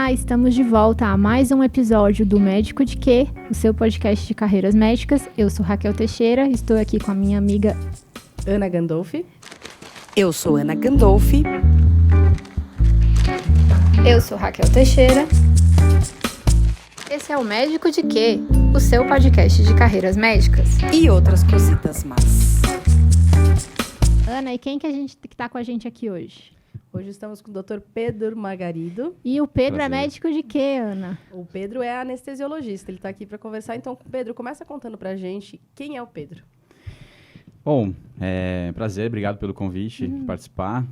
Olá, estamos de volta a mais um episódio do Médico de Quê? O seu podcast de carreiras médicas. Eu sou Raquel Teixeira, estou aqui com a minha amiga Ana Gandolfi. Eu sou Ana Gandolfi. Eu sou Raquel Teixeira. Esse é o Médico de Quê? O seu podcast de carreiras médicas. E outras cositas más. Ana, e quem que a gente que tá com a gente aqui hoje? Hoje estamos com o Dr. Pedro Margarido. E o Pedro Prazer. é médico de quê, Ana? O Pedro é anestesiologista, ele está aqui para conversar. Então, Pedro, começa contando para a gente quem é o Pedro. Bom, prazer, obrigado pelo convite de participar.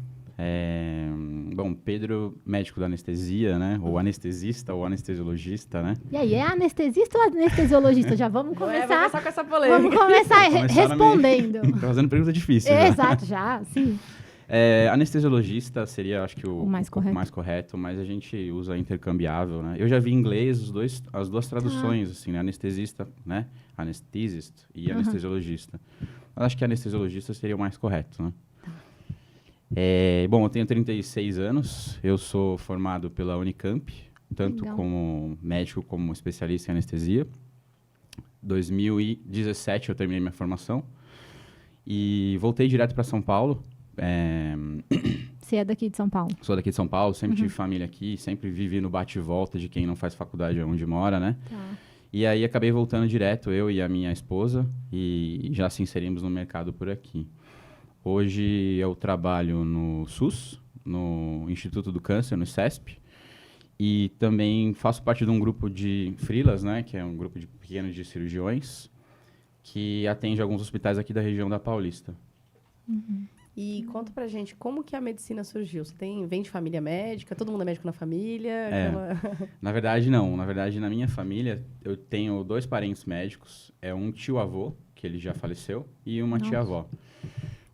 Bom, Pedro, médico da anestesia, né? Ou anestesista ou anestesiologista, né? E aí, é anestesista ou anestesiologista? Já vamos Vamos começar. começar com essa polêmica. Vamos começar Começaram respondendo. Tá fazendo pergunta difícil. Já. Exato, já, sim. Anestesiologista seria, acho que, O mais correto. mais correto, mas a gente usa intercambiável, né? Eu já vi em inglês as duas traduções, assim, né? Anestesista, né? Anestesist e anestesiologista. Mas acho que anestesiologista seria o mais correto, né? Bom, eu tenho 36 anos, eu sou formado pela Unicamp, tanto Legal. como médico como especialista em anestesia. 2017 eu terminei minha formação e voltei direto para São Paulo. Você é daqui de São Paulo. Sou daqui de São Paulo, sempre tive família aqui, sempre vivi no bate e volta de quem não faz faculdade onde mora, né? Tá. E aí acabei voltando direto, eu e a minha esposa, e já se inserimos no mercado por aqui. Hoje eu trabalho no SUS, no Instituto do Câncer, no ICESP, e também faço parte de um grupo de freelas, né, que é um grupo de pequenos de cirurgiões, que atende alguns hospitais aqui da região da Paulista. E conta pra gente como que a medicina surgiu. Você vem de família médica? Todo mundo é médico na família? Na verdade, não. Na verdade, na minha família, eu tenho 2 parentes médicos. É um tio-avô, que ele já faleceu, e uma tia-avó.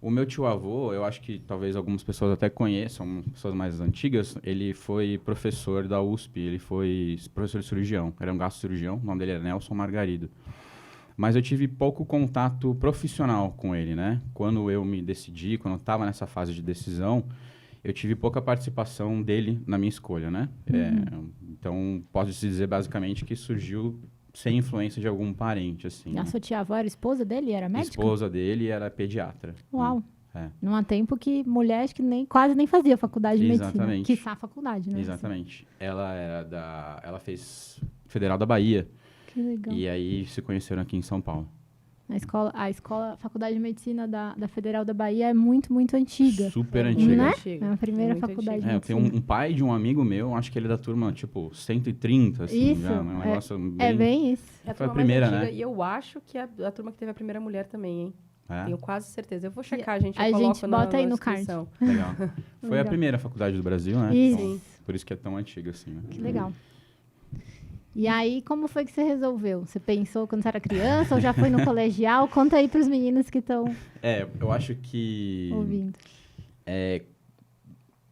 O meu tio-avô, eu acho que talvez algumas pessoas até conheçam, pessoas mais antigas, ele foi professor da USP, ele foi professor de cirurgião, era um gastrocirurgião, o nome dele era Nelson Margarido. Mas eu tive pouco contato profissional com ele, né? Quando eu me decidi, quando eu estava nessa fase de decisão, eu tive pouca participação dele na minha escolha, né? Então, posso dizer basicamente que surgiu sem influência de algum parente, assim. A né? sua tia-avó era esposa dele? Era médica? Esposa dele era pediatra. Uau. É. Não há tempo que mulher acho que quase nem fazia faculdade de medicina. Exatamente. Quiçá faculdade, né? Exatamente. Ela fez Federal da Bahia. Que legal. E aí se conheceram aqui em São Paulo. A Faculdade de Medicina da Federal da Bahia é muito, muito antiga. Super É antiga. Né? antiga. É a primeira Muito faculdade de Eu tenho medicina. um pai de um amigo meu, acho que ele é da turma, tipo, 130, assim, Isso, já. Um negócio É bem isso. É a Foi a turma primeira, mais antiga, né? E eu acho que é a turma que teve a primeira mulher também, hein? É? Tenho quase certeza. Eu vou checar, gente. A Eu coloco gente bota na aí no card. descrição. Legal. Foi Legal. a primeira faculdade do Brasil, né? Isso. Sim. Por isso que é tão antiga, assim, né? Que legal. E aí, como foi que você resolveu? Você pensou quando você era criança ou já foi no colegial? Conta aí para os meninos que estão Eu acho que... ouvindo.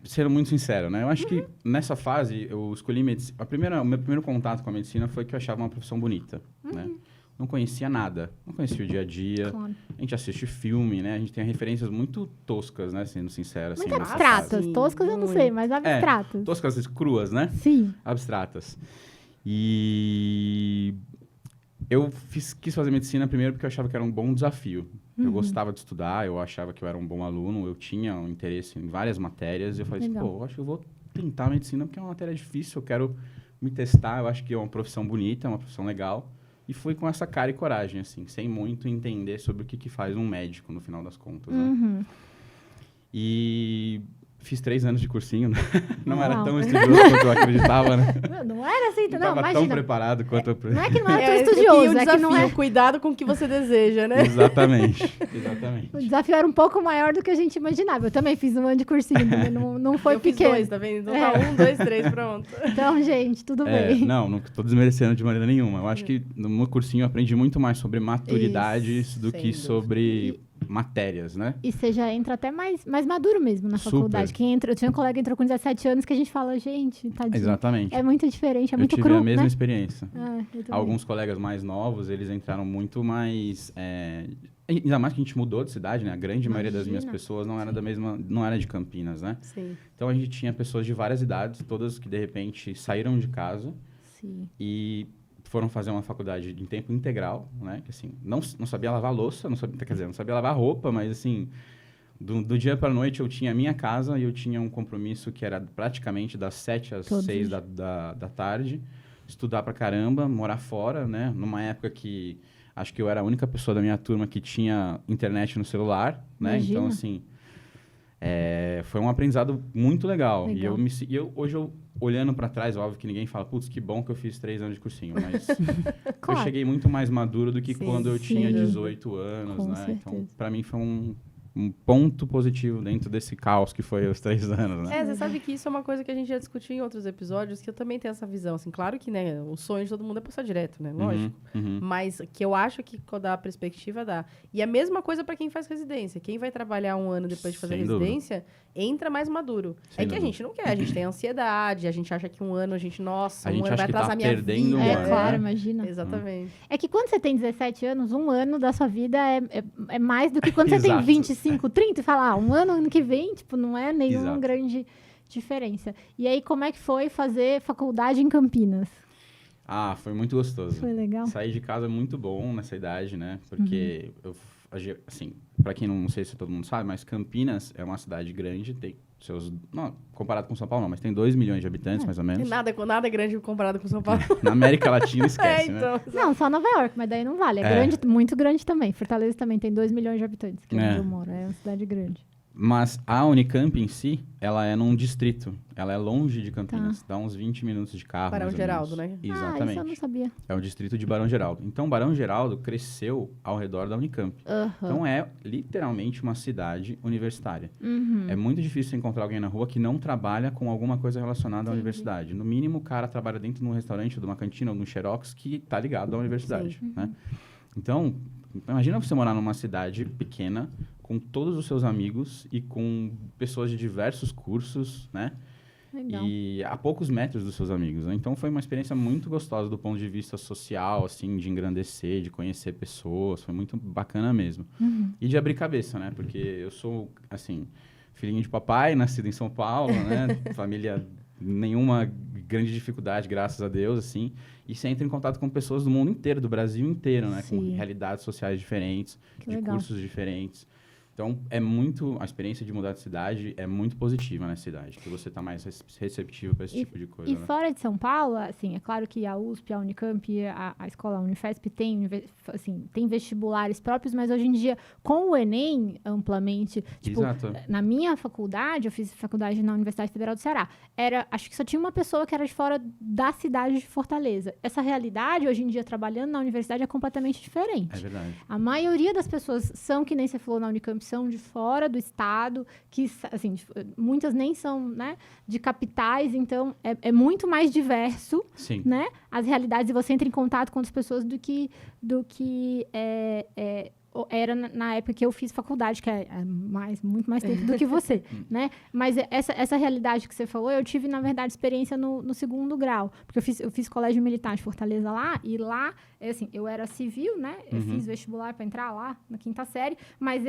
Sendo muito sincero, né? Eu acho que nessa fase eu escolhi medicina. O meu primeiro contato com a medicina foi que eu achava uma profissão bonita, né? Não conhecia nada, não conhecia o dia a dia. Claro. A gente assiste filme, né? A gente tem referências muito toscas, né? Sendo sincero, assim. Muito nessa abstratas. fase. Sim, Toscas eu não muito. sei, mas abstratas. Toscas, cruas, né? Sim. Abstratas. E eu quis fazer medicina primeiro porque eu achava que era um bom desafio. Eu gostava de estudar, eu achava que eu era um bom aluno, eu tinha um interesse em várias matérias. E eu falei assim, Legal. pô, eu acho que eu vou tentar medicina porque é uma matéria difícil, eu quero me testar, eu acho que é uma profissão bonita, é uma profissão legal. E fui com essa cara e coragem, assim, sem muito entender sobre o que faz um médico, no final das contas, né? Uhum. E fiz 3 anos de cursinho, né? Não era Uau. tão estudioso quanto eu acreditava, né? Não era assim, Não não, estava tão imagina. preparado quanto eu... Não é que não era tão Esse aqui estudioso, o é que desafio, não é. cuidado com o que você deseja, né? Exatamente, exatamente. O desafio era um pouco maior do que a gente imaginava. Eu também fiz um ano de cursinho, também não foi Eu fiz pequeno. 2, tá vendo? Então tá 1, 2, 3, pronto. Então, gente, tudo bem. Não estou desmerecendo de maneira nenhuma. Eu acho que no meu cursinho eu aprendi muito mais sobre maturidades Isso, do sem que dúvida. sobre matérias, né? E você já entra até mais maduro mesmo na Super. faculdade. Eu tinha um colega que entrou com 17 anos que a gente fala, gente, tadinho. Exatamente. É muito diferente, é eu muito tive cru, a mesma né? experiência. Eu também. Alguns colegas mais novos, eles entraram muito mais Ainda mais que a gente mudou de cidade, né? A grande maioria das minhas Imagina. pessoas não era da mesma, não era de Campinas, né? Sim. Então a gente tinha pessoas de várias idades, todas que de repente saíram de casa Sim. e foram fazer uma faculdade em tempo integral, né? Que assim, não sabia lavar louça, não sabia lavar roupa, mas assim, do dia para a noite eu tinha a minha casa e eu tinha um compromisso que era praticamente das 7 às Todos 6 os da tarde, estudar pra caramba, morar fora, né? Numa época que acho que eu era a única pessoa da minha turma que tinha internet no celular, né? Imagina. Então, assim, foi um aprendizado muito legal. Legal. E hoje, olhando pra trás, óbvio que ninguém fala, putz, que bom que eu fiz 3 anos de cursinho, mas eu Claro. cheguei muito mais maduro do que Sim, quando eu tinha sim. 18 anos, Com né? certeza. Então, pra mim foi um ponto positivo dentro desse caos que foi os 3 anos, né? Você sabe que isso é uma coisa que a gente já discutiu em outros episódios, que eu também tenho essa visão, assim, claro que, né, o sonho de todo mundo é passar direto, né, lógico, Uhum. mas que eu acho que quando dá a perspectiva, dá. E a mesma coisa pra quem faz residência, quem vai trabalhar um ano depois de fazer Sem dúvida. residência, entra mais maduro. Sem é que a dúvida. gente não quer, a gente tem ansiedade, a gente acha que um ano, nossa, A um gente ano acha vai que tá atrasar minha perdendo vida. um É, ano, claro, né? imagina. Exatamente. É que quando você tem 17 anos, um ano da sua vida é mais do que quando você tem Exato. 25, 30 e fala, um ano que vem, tipo, não é nenhuma Exato. grande diferença. E aí, como é que foi fazer faculdade em Campinas? Ah, foi muito gostoso. Foi legal? Sair de casa é muito bom nessa idade, né? Porque, assim, pra quem não sei se todo mundo sabe, mas Campinas é uma cidade grande, tem seus... Não, comparado com São Paulo não, mas tem 2 milhões de habitantes, mais ou Tem menos. nada grande comparado com São Paulo. Na América Latina, esquece, né? então. Não, só Nova York, mas daí não vale. É grande, muito grande também. Fortaleza também tem 2 milhões de habitantes, que é onde eu moro. É uma cidade grande. Mas a Unicamp em si, ela é num distrito. Ela é longe de Campinas. Dá uns 20 minutos de carro, Barão mais ou Geraldo, menos. né? Exatamente. Ah, isso eu não sabia. É o distrito de Barão Geraldo. Então, Barão Geraldo cresceu ao redor da Unicamp. Então, é literalmente uma cidade universitária. Uhum. É muito difícil encontrar alguém na rua que não trabalha com alguma coisa relacionada à Entendi. universidade. No mínimo, o cara trabalha dentro de um restaurante, de uma cantina ou de um xerox que está ligado à universidade, né? Então, imagina você morar numa cidade pequena, com todos os seus amigos e com pessoas de diversos cursos, né? Legal. E a poucos metros dos seus amigos, né? Então, foi uma experiência muito gostosa do ponto de vista social, assim, de engrandecer, de conhecer pessoas. Foi muito bacana mesmo. E de abrir cabeça, né? Porque eu sou, assim, filhinho de papai, nascido em São Paulo, né? Família, nenhuma grande dificuldade, graças a Deus, assim. E você entra em contato com pessoas do mundo inteiro, do Brasil inteiro, né? Com Sim. realidades sociais diferentes, Que de legal. cursos diferentes. Então, a experiência de mudar de cidade é muito positiva nessa cidade, que você está mais receptivo para esse tipo de coisa. E né? fora de São Paulo, assim, é claro que a USP, a Unicamp, a escola Unifesp tem vestibulares próprios, mas hoje em dia, com o Enem, amplamente, tipo, Exato. na minha faculdade, eu fiz faculdade na Universidade Federal do Ceará, acho que só tinha uma pessoa que era de fora da cidade de Fortaleza. Essa realidade, hoje em dia, trabalhando na universidade, é completamente diferente. É verdade. A maioria das pessoas são, que nem você falou na Unicamp, são de fora do estado, que, assim, muitas nem são, né, de capitais, então é muito mais diverso, Sim. né, as realidades, e você entra em contato com as pessoas do que era na época que eu fiz faculdade, que é muito mais tempo do que você, né? Mas essa realidade que você falou, eu tive, na verdade, experiência no segundo grau. Porque eu fiz colégio militar de Fortaleza lá, e lá, assim, eu era civil, né? Eu fiz vestibular para entrar lá, na 5ª série, mas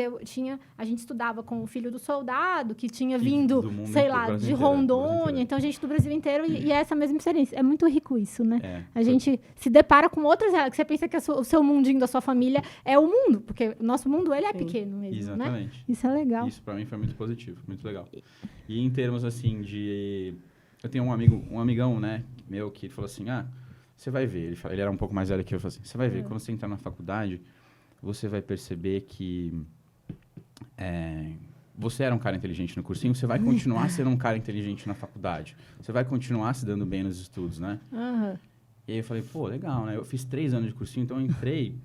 a gente estudava com o filho do soldado, que tinha vindo, do mundo sei inteiro, lá, Brasil de inteiro, Brasil Rondônia, inteiro. então gente do Brasil inteiro, e é essa mesma experiência. É muito rico isso, né? É. A gente se depara com outras realidades, que você pensa que o seu mundinho da sua família é o mundo, porque o nosso mundo, ele é Sim. pequeno mesmo, né? Exatamente. Isso é legal. Isso pra mim foi muito positivo, muito legal. E em termos assim eu tenho um amigão, né, meu, que falou assim: você vai ver, ele era um pouco mais velho que eu, falou assim: você vai ver, quando você entrar na faculdade, você vai perceber que você era um cara inteligente no cursinho, você vai continuar sendo um cara inteligente na faculdade. Você vai continuar se dando bem nos estudos, né? Aham. E aí eu falei, pô, legal, né? Eu fiz 3 anos de cursinho, então eu entrei...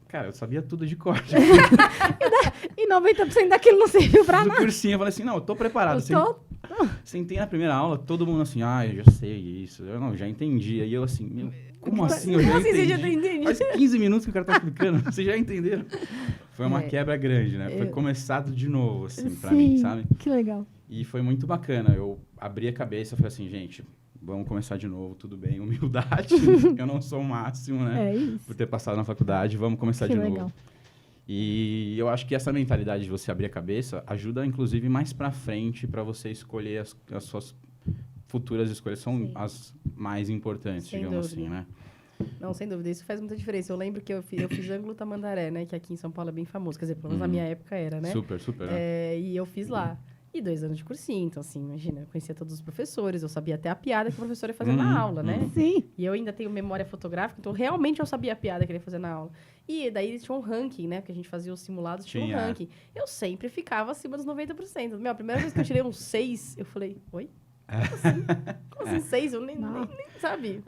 Cara, eu sabia tudo de cor. E 90% daquilo não serviu pra Do nada. cursinho, eu falei assim, não, eu tô preparado. Eu tô- Sentei na primeira aula, todo mundo assim, eu já sei isso. Eu não, já entendi. Aí eu assim, meu, como assim eu já Como assim você entendi? já entende? Faz 15 minutos que o cara tá explicando, vocês já entenderam? Foi uma quebra grande, né? Foi começado de novo, assim, pra mim, sabe? Que legal. E foi muito bacana. Eu abri a cabeça e falei assim, gente, vamos começar de novo, tudo bem. Humildade, eu não sou o máximo, né? É isso. Por ter passado na faculdade, vamos começar Que de legal. novo. E eu acho que essa mentalidade de você abrir a cabeça ajuda, inclusive, mais pra frente para você escolher as suas futuras escolhas. São Sim. as mais importantes, Sem digamos dúvida. assim, né? Não, sem dúvida, isso faz muita diferença. Eu lembro que eu fiz ângulo tamandaré, né? Que aqui em São Paulo é bem famoso. Quer dizer, pelo menos na minha época era, né? Super, super. Né? E eu fiz lá. E 2 anos de cursinho, então assim, imagina, eu conhecia todos os professores, eu sabia até a piada que o professor ia fazer na aula, né? Sim. E eu ainda tenho memória fotográfica, então realmente eu sabia a piada que ele ia fazer na aula. E daí tinha um ranking, né? Porque a gente fazia os simulados, tinha um ranking. Eu sempre ficava acima dos 90%. Meu, a primeira vez que eu tirei um 6, eu falei, oi? Como assim 6? Eu nem sabia.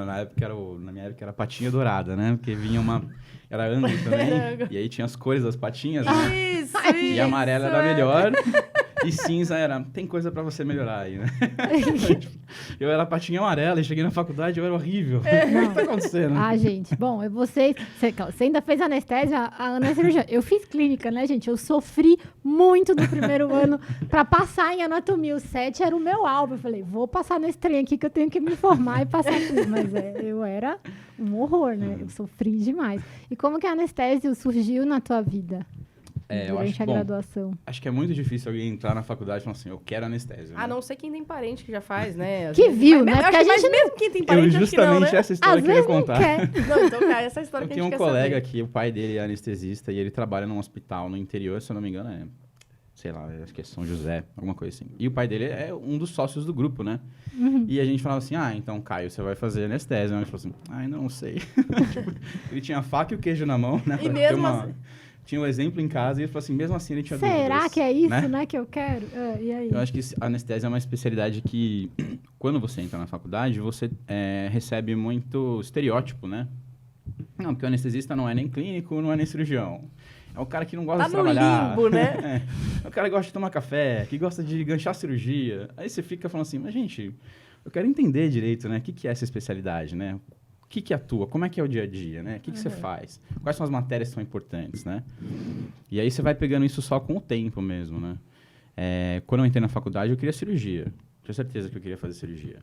Na época na minha época era patinha dourada, né? Porque vinha uma... Era ângulo também. E aí tinha as cores das patinhas, né? Isso, E amarela era melhor. E cinza era... Tem coisa pra você melhorar aí, né? Eu era patinha amarela e cheguei na faculdade, eu era horrível. O que tá acontecendo? Ah, gente. Bom, você ainda fez anestésia, a Ana é cirurgiã. Eu fiz clínica, né, gente? Eu sofri muito no primeiro ano pra passar em anatomia. O 7 era o meu alvo. Eu falei, vou passar nesse trem aqui que eu tenho que me formar e passar tudo. Mas eu era um horror, né? Eu sofri demais. E como que a anestésia surgiu na tua vida? Eu acho, Durante a graduação. Acho que é muito difícil alguém entrar na faculdade e falar assim, eu quero anestésia. A não ser quem tem parente que já faz, né? Que viu, né? Porque a gente mesmo quem tem parente, acho que não, né? essa história Às que eu ia vezes não contar. quer. Não, então, cara, essa história Eu que a tenho gente um quer colega saber. que o pai dele é anestesista e ele trabalha num hospital no interior, se eu não me engano, sei lá, acho que é São José, alguma coisa assim. E o pai dele é um dos sócios do grupo, né? E a gente falava assim, então, Caio, você vai fazer anestésia. Ele falou assim, ainda não sei. Tipo, ele tinha a faca e o queijo na mão, né? E mesmo assim... Tinha um exemplo em casa e ele falou assim, mesmo assim ele tinha Será dúvidas, que é isso, né? né, que eu quero? E aí? Eu acho que a anestésia é uma especialidade que, quando você entra na faculdade, você recebe muito estereótipo, né? Não, porque o anestesista não é nem clínico, não é nem cirurgião. É o cara que não gosta de trabalhar. Limbo, né? É o cara que gosta de tomar café, que gosta de ganchar cirurgia. Aí você fica falando assim, mas gente, eu quero entender direito, né? O que é essa especialidade, né? O que atua? Como é que é o dia a dia, né? O que você faz? Quais são as matérias que são importantes, né? E aí você vai pegando isso só com o tempo mesmo, né? Quando eu entrei na faculdade, eu queria cirurgia. Tinha certeza que eu queria fazer cirurgia.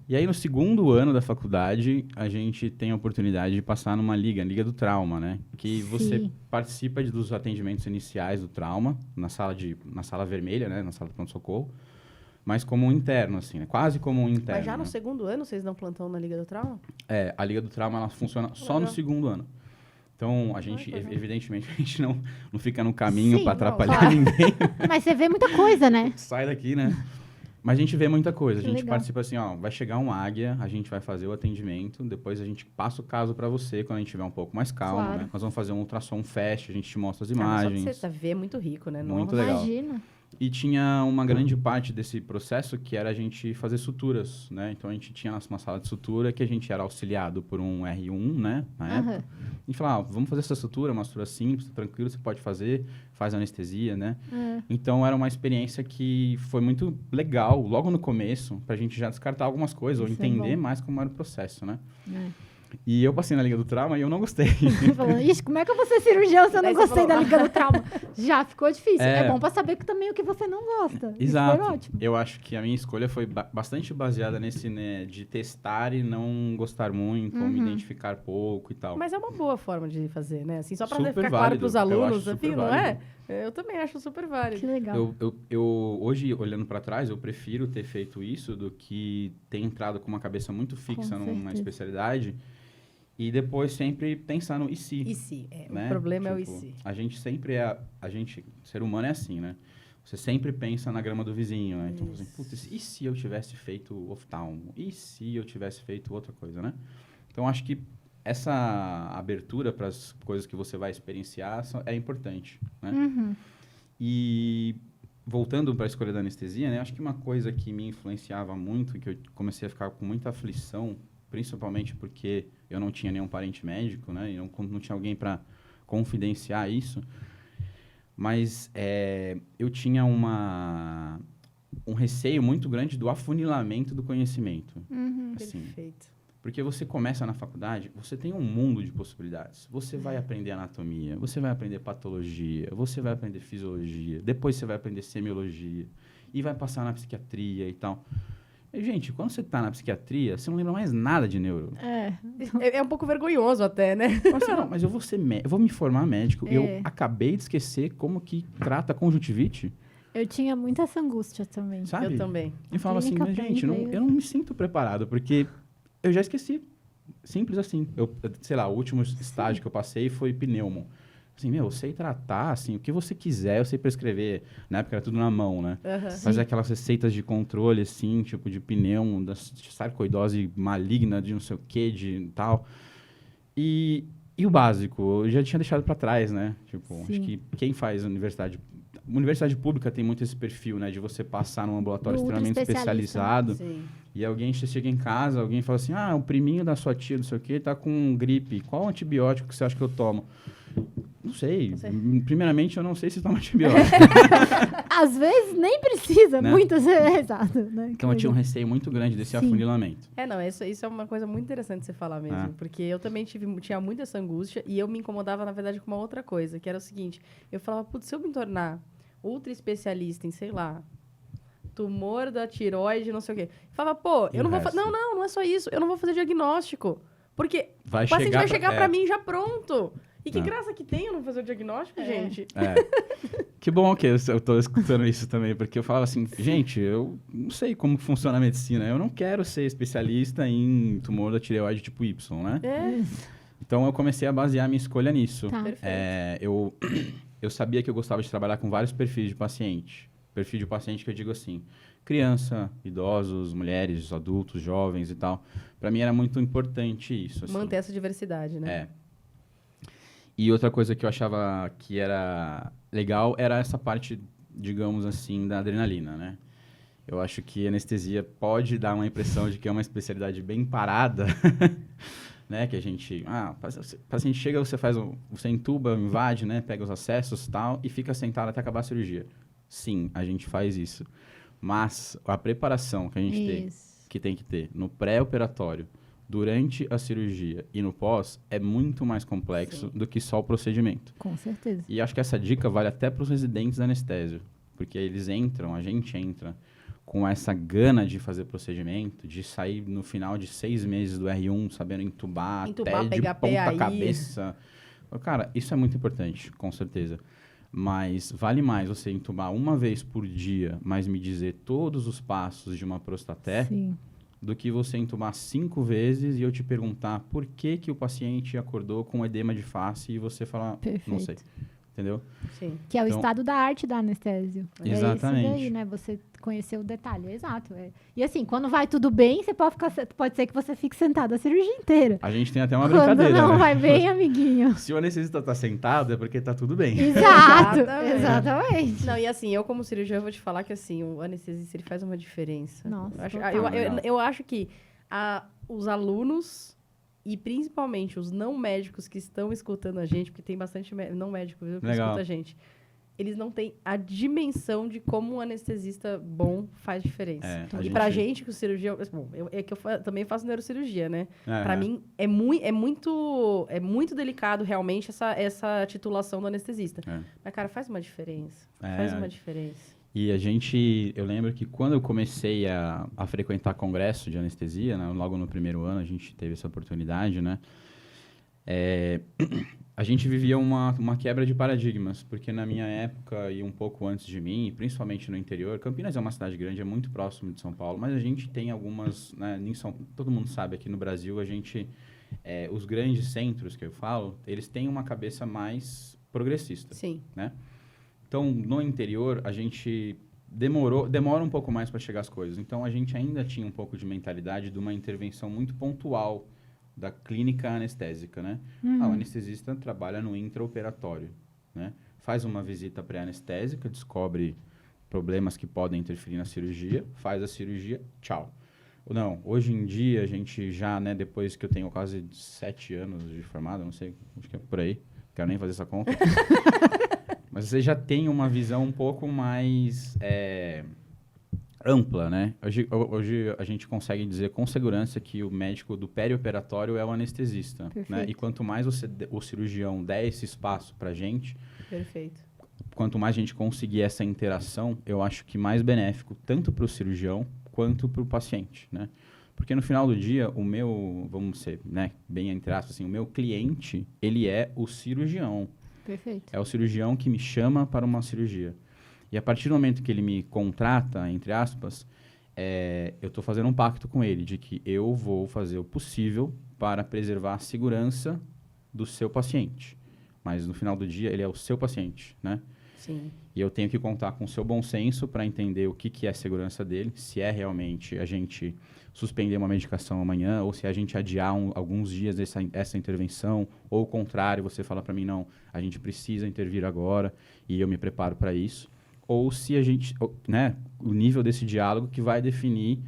E aí, no segundo ano da faculdade, a gente tem a oportunidade de passar numa Liga do Trauma, né? Que você participa dos atendimentos iniciais do trauma, na sala vermelha, né? Na sala de pronto-socorro. Mas como um interno, assim, né? Quase como um interno. Mas já no né? segundo ano vocês dão plantão na Liga do Trauma? A Liga do Trauma, ela funciona só no segundo ano. Então, a gente, evidentemente, a gente não fica no caminho para atrapalhar ninguém. Mas você vê muita coisa, né? Sai daqui, né? Mas a gente vê muita coisa. A Que gente legal. participa assim, vai chegar um águia, a gente vai fazer o atendimento, depois a gente passa o caso para você quando a gente estiver um pouco mais calmo, Claro. né? Nós vamos fazer um ultrassom fast, a gente te mostra as Mas só imagens. pra você ver é muito rico, né? Muito Nossa. legal. Imagina. E tinha uma grande parte desse processo que era a gente fazer suturas, né? Então, a gente tinha uma sala de sutura que a gente era auxiliado por um R1, né? Na época. A gente falava, vamos fazer essa sutura, uma sutura simples, tranquilo, você pode fazer, faz anestesia, né? Então, era uma experiência que foi muito legal, logo no começo, pra gente já descartar algumas coisas, ou Isso é entender bom. mais como era o processo, né? E eu passei na Liga do Trauma e eu não gostei. Falando, ixi, como é que eu vou ser cirurgião se eu não Daí você gostei falou. da Liga do Trauma? Já ficou difícil. É. É bom pra saber que também o que você não gosta. Isso Exato. foi ótimo. Eu acho que a minha escolha foi bastante baseada nesse, né, de testar e não gostar muito, ou me identificar pouco e tal. Mas é uma boa forma de fazer, né? Assim, só pra Super ficar claro válido. pros Eu alunos, acho enfim, super não válido. é? Eu também acho super válido. Que legal. Eu hoje, olhando para trás, eu prefiro ter feito isso do que ter entrado com uma cabeça muito fixa Com numa certeza. especialidade e depois sempre pensar no e se. E se? Né? O problema é o e Tipo, se. A gente sempre ser humano é assim, né? Você sempre pensa na grama do vizinho, né? Então, assim, putz, e se eu tivesse feito oftalmo? E se eu tivesse feito outra coisa, né? Então, acho que essa abertura para as coisas que você vai experienciar é importante, né? E voltando para a escolha da anestesia, né? Acho que uma coisa que me influenciava muito e que eu comecei a ficar com muita aflição, principalmente porque eu não tinha nenhum parente médico, né? E não tinha alguém para confidenciar isso. Mas eu tinha um receio muito grande do afunilamento do conhecimento. Assim, Perfeito. porque você começa na faculdade, você tem um mundo de possibilidades. Você vai aprender anatomia, você vai aprender patologia, você vai aprender fisiologia, depois você vai aprender semiologia e vai passar na psiquiatria e tal. Gente, quando você tá na psiquiatria, você não lembra mais nada de neuro. É um pouco vergonhoso até, né? Assim, não, mas eu vou ser eu vou me formar médico. Eu acabei de esquecer como que trata a conjuntivite. Eu tinha muita essa angústia também. Sabe? Eu também. E falava assim, mas gente, eu não me sinto preparado, porque eu já esqueci. Simples assim. Sei lá, o último estágio que eu passei foi pneumo. Assim, eu sei tratar, assim, o que você quiser, eu sei prescrever. Na época era tudo na mão, né? Fazer aquelas receitas de controle, assim, tipo de pneumo, de sarcoidose maligna, de não sei o que, de tal. E o básico, eu já tinha deixado para trás, né? Tipo, acho que quem faz universidade pública tem muito esse perfil, né? De você passar num ambulatório extremamente especializado. Sim. E alguém chega em casa, alguém fala assim, o priminho da sua tia, não sei o quê, tá com gripe. Qual antibiótico que você acha que eu tomo? Não sei. Primeiramente, eu não sei se toma antibiótico. Às vezes nem precisa, né? Muitas vezes, exato. Né? Então, eu tinha um receio muito grande desse afunilamento. Isso é uma coisa muito interessante você falar mesmo. Porque eu também tinha muito essa angústia e eu me incomodava, na verdade, com uma outra coisa, que era o seguinte. Eu falava, putz, se eu me tornar ultra especialista em, sei lá, tumor da tireoide, não sei o quê. Eu falava, eu não vou fazer... Não é só isso. Eu não vou fazer diagnóstico. Porque o paciente vai chegar pra mim já pronto. E que graça que tem eu não fazer o diagnóstico, gente. Que bom que eu tô escutando isso também, porque eu falava assim, gente, eu não sei como funciona a medicina, eu não quero ser especialista em tumor da tireoide tipo Y, né? Então, eu comecei a basear a minha escolha nisso. Tá. Eu sabia que eu gostava de trabalhar com vários perfis de paciente. Perfil de paciente que eu digo assim, criança, idosos, mulheres, adultos, jovens e tal. Para mim era muito importante isso. Assim. Manter essa diversidade, né? E outra coisa que eu achava que era legal era essa parte, digamos assim, da adrenalina, né? Eu acho que anestesia pode dar uma impressão de que é uma especialidade bem parada, né? Que a gente... o paciente chega, você entuba, invade, né? Pega os acessos e tal, e fica sentado até acabar a cirurgia. Sim, a gente faz isso. Mas a preparação que a gente tem que ter no pré-operatório, durante a cirurgia e no pós, é muito mais complexo do que só o procedimento. Com certeza. E acho que essa dica vale até para os residentes da anestésio, porque eles a gente entra com essa gana de fazer procedimento, de sair no final de 6 meses do R1, sabendo entubar até de ponta cabeça. Cara, isso é muito importante, com certeza. Mas vale mais você entubar uma vez por dia, mas me dizer todos os passos de uma prostaté, do que você entubar 5 vezes e eu te perguntar por que o paciente acordou com edema de face e você falar, não sei. Entendeu? Sim. Que é o estado da arte da anestésio. Exatamente. É isso daí, né? Você conhecer o detalhe. Exato. E assim, quando vai tudo bem, pode ser que você fique sentado a cirurgia inteira. A gente tem até uma brincadeira, quando não né? vai bem, amiguinho. Se o anestesista tá sentado, é porque tá tudo bem. Exatamente. Não, e assim, eu como cirurgião, eu vou te falar que assim, o anestesista, ele faz uma diferença. Nossa, eu acho que os alunos... E principalmente os não médicos que estão escutando a gente, porque tem bastante não médico que escuta a gente, eles não têm a dimensão de como um anestesista bom faz diferença. Pra gente, que o cirurgião... Bom, eu também faço neurocirurgia, né? Pra mim, é muito delicado, realmente, essa titulação do anestesista. Mas, cara, faz uma diferença. Faz uma diferença. E eu lembro que quando eu comecei a frequentar congresso de anestesia, né, logo no primeiro ano a gente teve essa oportunidade, né? A gente vivia uma quebra de paradigmas, porque na minha época e um pouco antes de mim, principalmente no interior, Campinas é uma cidade grande, é muito próximo de São Paulo, mas a gente tem algumas, né, todo mundo sabe, aqui no Brasil, os grandes centros que eu falo, eles têm uma cabeça mais progressista. Sim. Né? Então, no interior, a gente demora um pouco mais para chegar às coisas. Então, a gente ainda tinha um pouco de mentalidade de uma intervenção muito pontual da clínica anestésica, né? O anestesista trabalha no intraoperatório, né? Faz uma visita pré-anestésica, descobre problemas que podem interferir na cirurgia, faz a cirurgia, tchau. Não, hoje em dia, a gente já, né, depois que eu tenho quase 7 anos de formado, não sei, acho que é por aí, quero nem fazer essa conta... Mas você já tem uma visão um pouco mais ampla, né? Hoje a gente consegue dizer com segurança que o médico do perioperatório é o anestesista. Né? E quanto mais o cirurgião der esse espaço pra gente... Perfeito. Quanto mais a gente conseguir essa interação, eu acho que mais benéfico, tanto para o cirurgião, quanto para o paciente, né? Porque no final do dia, o meu, vamos ser, né, bem entre aspas, assim, o meu cliente, ele é o cirurgião. Perfeito. É o cirurgião que me chama para uma cirurgia. E a partir do momento que ele me contrata, entre aspas, eu estou fazendo um pacto com ele de que eu vou fazer o possível para preservar a segurança do seu paciente. Mas no final do dia, ele é o seu paciente, né? Sim. E eu tenho que contar com o seu bom senso para entender o que é a segurança dele, se é realmente a gente suspender uma medicação amanhã, ou se a gente adiar alguns dias essa intervenção, ou o contrário, você fala para mim, não, a gente precisa intervir agora e eu me preparo para isso. Ou se a gente, né, o nível desse diálogo que vai definir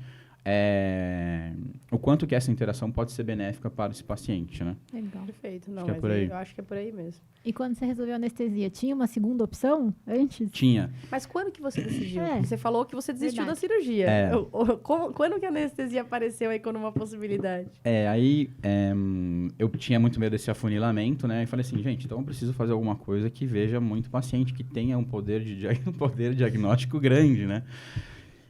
o quanto que essa interação pode ser benéfica para esse paciente, né? Legal. Perfeito. Não, Acho que é mas por aí. eu acho que é por aí mesmo. E quando você resolveu a anestesia, tinha uma segunda opção antes? Tinha. Mas quando que você decidiu? É. Você falou que você desistiu Verdade. da cirurgia. É. Quando que a anestesia apareceu aí como uma possibilidade? Aí eu tinha muito medo desse afunilamento, né? E falei assim, gente, então eu preciso fazer alguma coisa que veja muito paciente, que tenha um poder diagnóstico grande, né?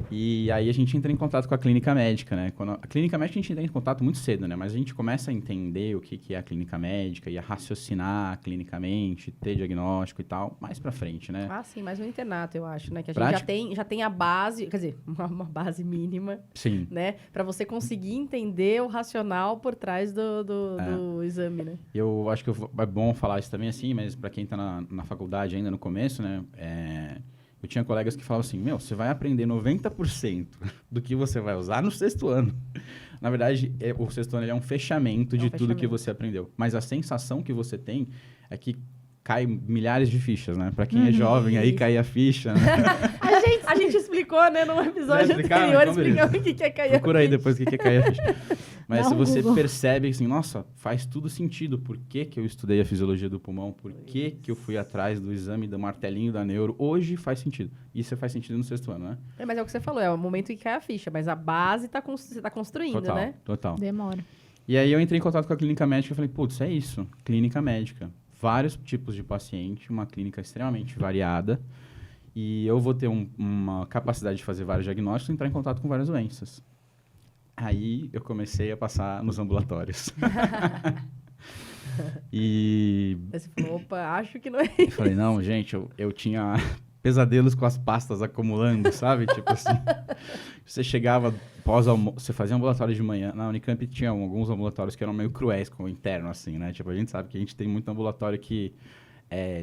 E aí a gente entra em contato com a clínica médica, né? A clínica médica a gente entra em contato muito cedo, né? Mas a gente começa a entender o que é a clínica médica e a raciocinar clinicamente, ter diagnóstico e tal, mais pra frente, né? Ah, sim, mas no internato, eu acho, né? Que a gente já tem a base, quer dizer, uma base mínima, Sim. né? Pra você conseguir entender o racional por trás do exame, né? Eu acho que é bom falar isso também assim, mas pra quem tá na faculdade ainda no começo, né? Eu tinha colegas que falavam assim, você vai aprender 90% do que você vai usar no 6º ano. Na verdade, o 6º ano é um fechamento de tudo que você aprendeu. Mas a sensação que você tem é que cai milhares de fichas, né? Pra quem é jovem, aí cai a ficha, né? A gente explicou, né, num episódio anterior, então explicando o que é cair a ficha. Procura aí depois o que é cair a ficha. Mas Dá se um você Google. percebe assim, nossa, faz tudo sentido. Por que eu estudei a fisiologia do pulmão? Por que eu fui atrás do exame do martelinho da neuro? Hoje faz sentido. Isso faz sentido no 6º ano, né? Mas é o que você falou, é o momento em que cai a ficha, mas a base você tá construindo, Total, né? total. Demora. E aí eu entrei em contato com a clínica médica e falei, putz, é isso, clínica médica. Vários tipos de paciente, uma clínica extremamente variada. E eu vou ter uma capacidade de fazer vários diagnósticos e entrar em contato com várias doenças. Aí eu comecei a passar nos ambulatórios. E Aí você falou, opa, acho que não é eu falei, não, gente, eu tinha pesadelos com as pastas acumulando, sabe? Tipo assim, você chegava pós-almoço, você fazia ambulatório de manhã. Na Unicamp tinha alguns ambulatórios que eram meio cruéis com o interno, assim, né? Tipo, a gente sabe que a gente tem muito ambulatório que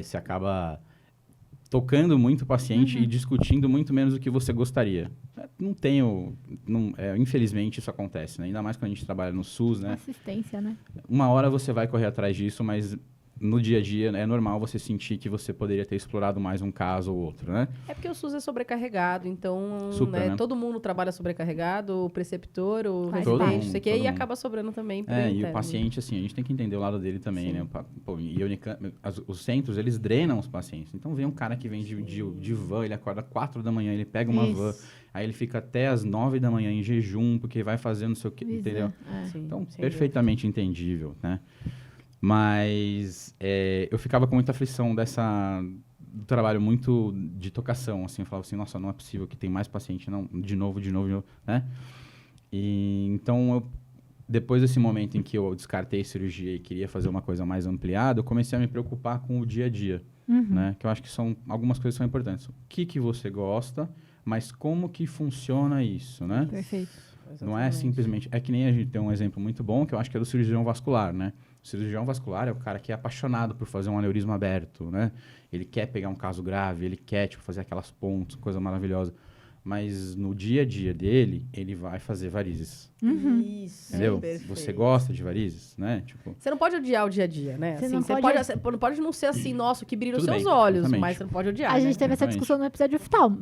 se acaba tocando muito o paciente e discutindo muito menos do que você gostaria. Infelizmente isso acontece, né? Ainda mais quando a gente trabalha no SUS, né? Assistência, né? Uma hora você vai correr atrás disso, mas no dia a dia é normal você sentir que você poderia ter explorado mais um caso ou outro, né? É porque o SUS é sobrecarregado, então Super, né? todo mundo trabalha sobrecarregado, o preceptor, o Todo residente, mundo, não sei o quê, todo e mundo. acaba sobrando também pro E interno. o paciente, assim, a gente tem que entender o lado dele também, Sim. né? Pô, e a Unicamp, os centros, eles drenam os pacientes. Então, vem um cara que vem de van, ele acorda 4 da manhã, ele pega uma van, aí ele fica até as 9 da manhã em jejum, porque vai fazendo não sei o quê, entendeu? Sim, Então, sem perfeitamente entendível, né? Mas eu ficava com muita aflição do trabalho muito de tocação, assim, eu falava assim, nossa, não é possível que tem mais paciente, não, de novo, né? E então, depois desse momento em que eu descartei cirurgia e queria fazer uma coisa mais ampliada, eu comecei a me preocupar com o dia a dia, né? Que eu acho que algumas coisas são importantes. O que você gosta, mas como que funciona isso, né? Perfeito. Não é simplesmente... É que nem a gente tem um exemplo muito bom, que eu acho que é do cirurgião vascular, né? O cirurgião vascular é o cara que é apaixonado por fazer um aneurisma aberto, né? Ele quer pegar um caso grave, ele quer fazer aquelas pontes, coisa maravilhosa. Mas no dia a dia dele, ele vai fazer varizes. Isso, Entendeu? perfeito. Você gosta de varizes, né? Tipo, Você não pode odiar o dia a dia, né? Você Assim, não você pode- pode não ser assim, nossa, que brilha nos Tudo seus bem, olhos, exatamente. mas você não pode odiar, A né? gente teve essa Exatamente. discussão no episódio oftalmo.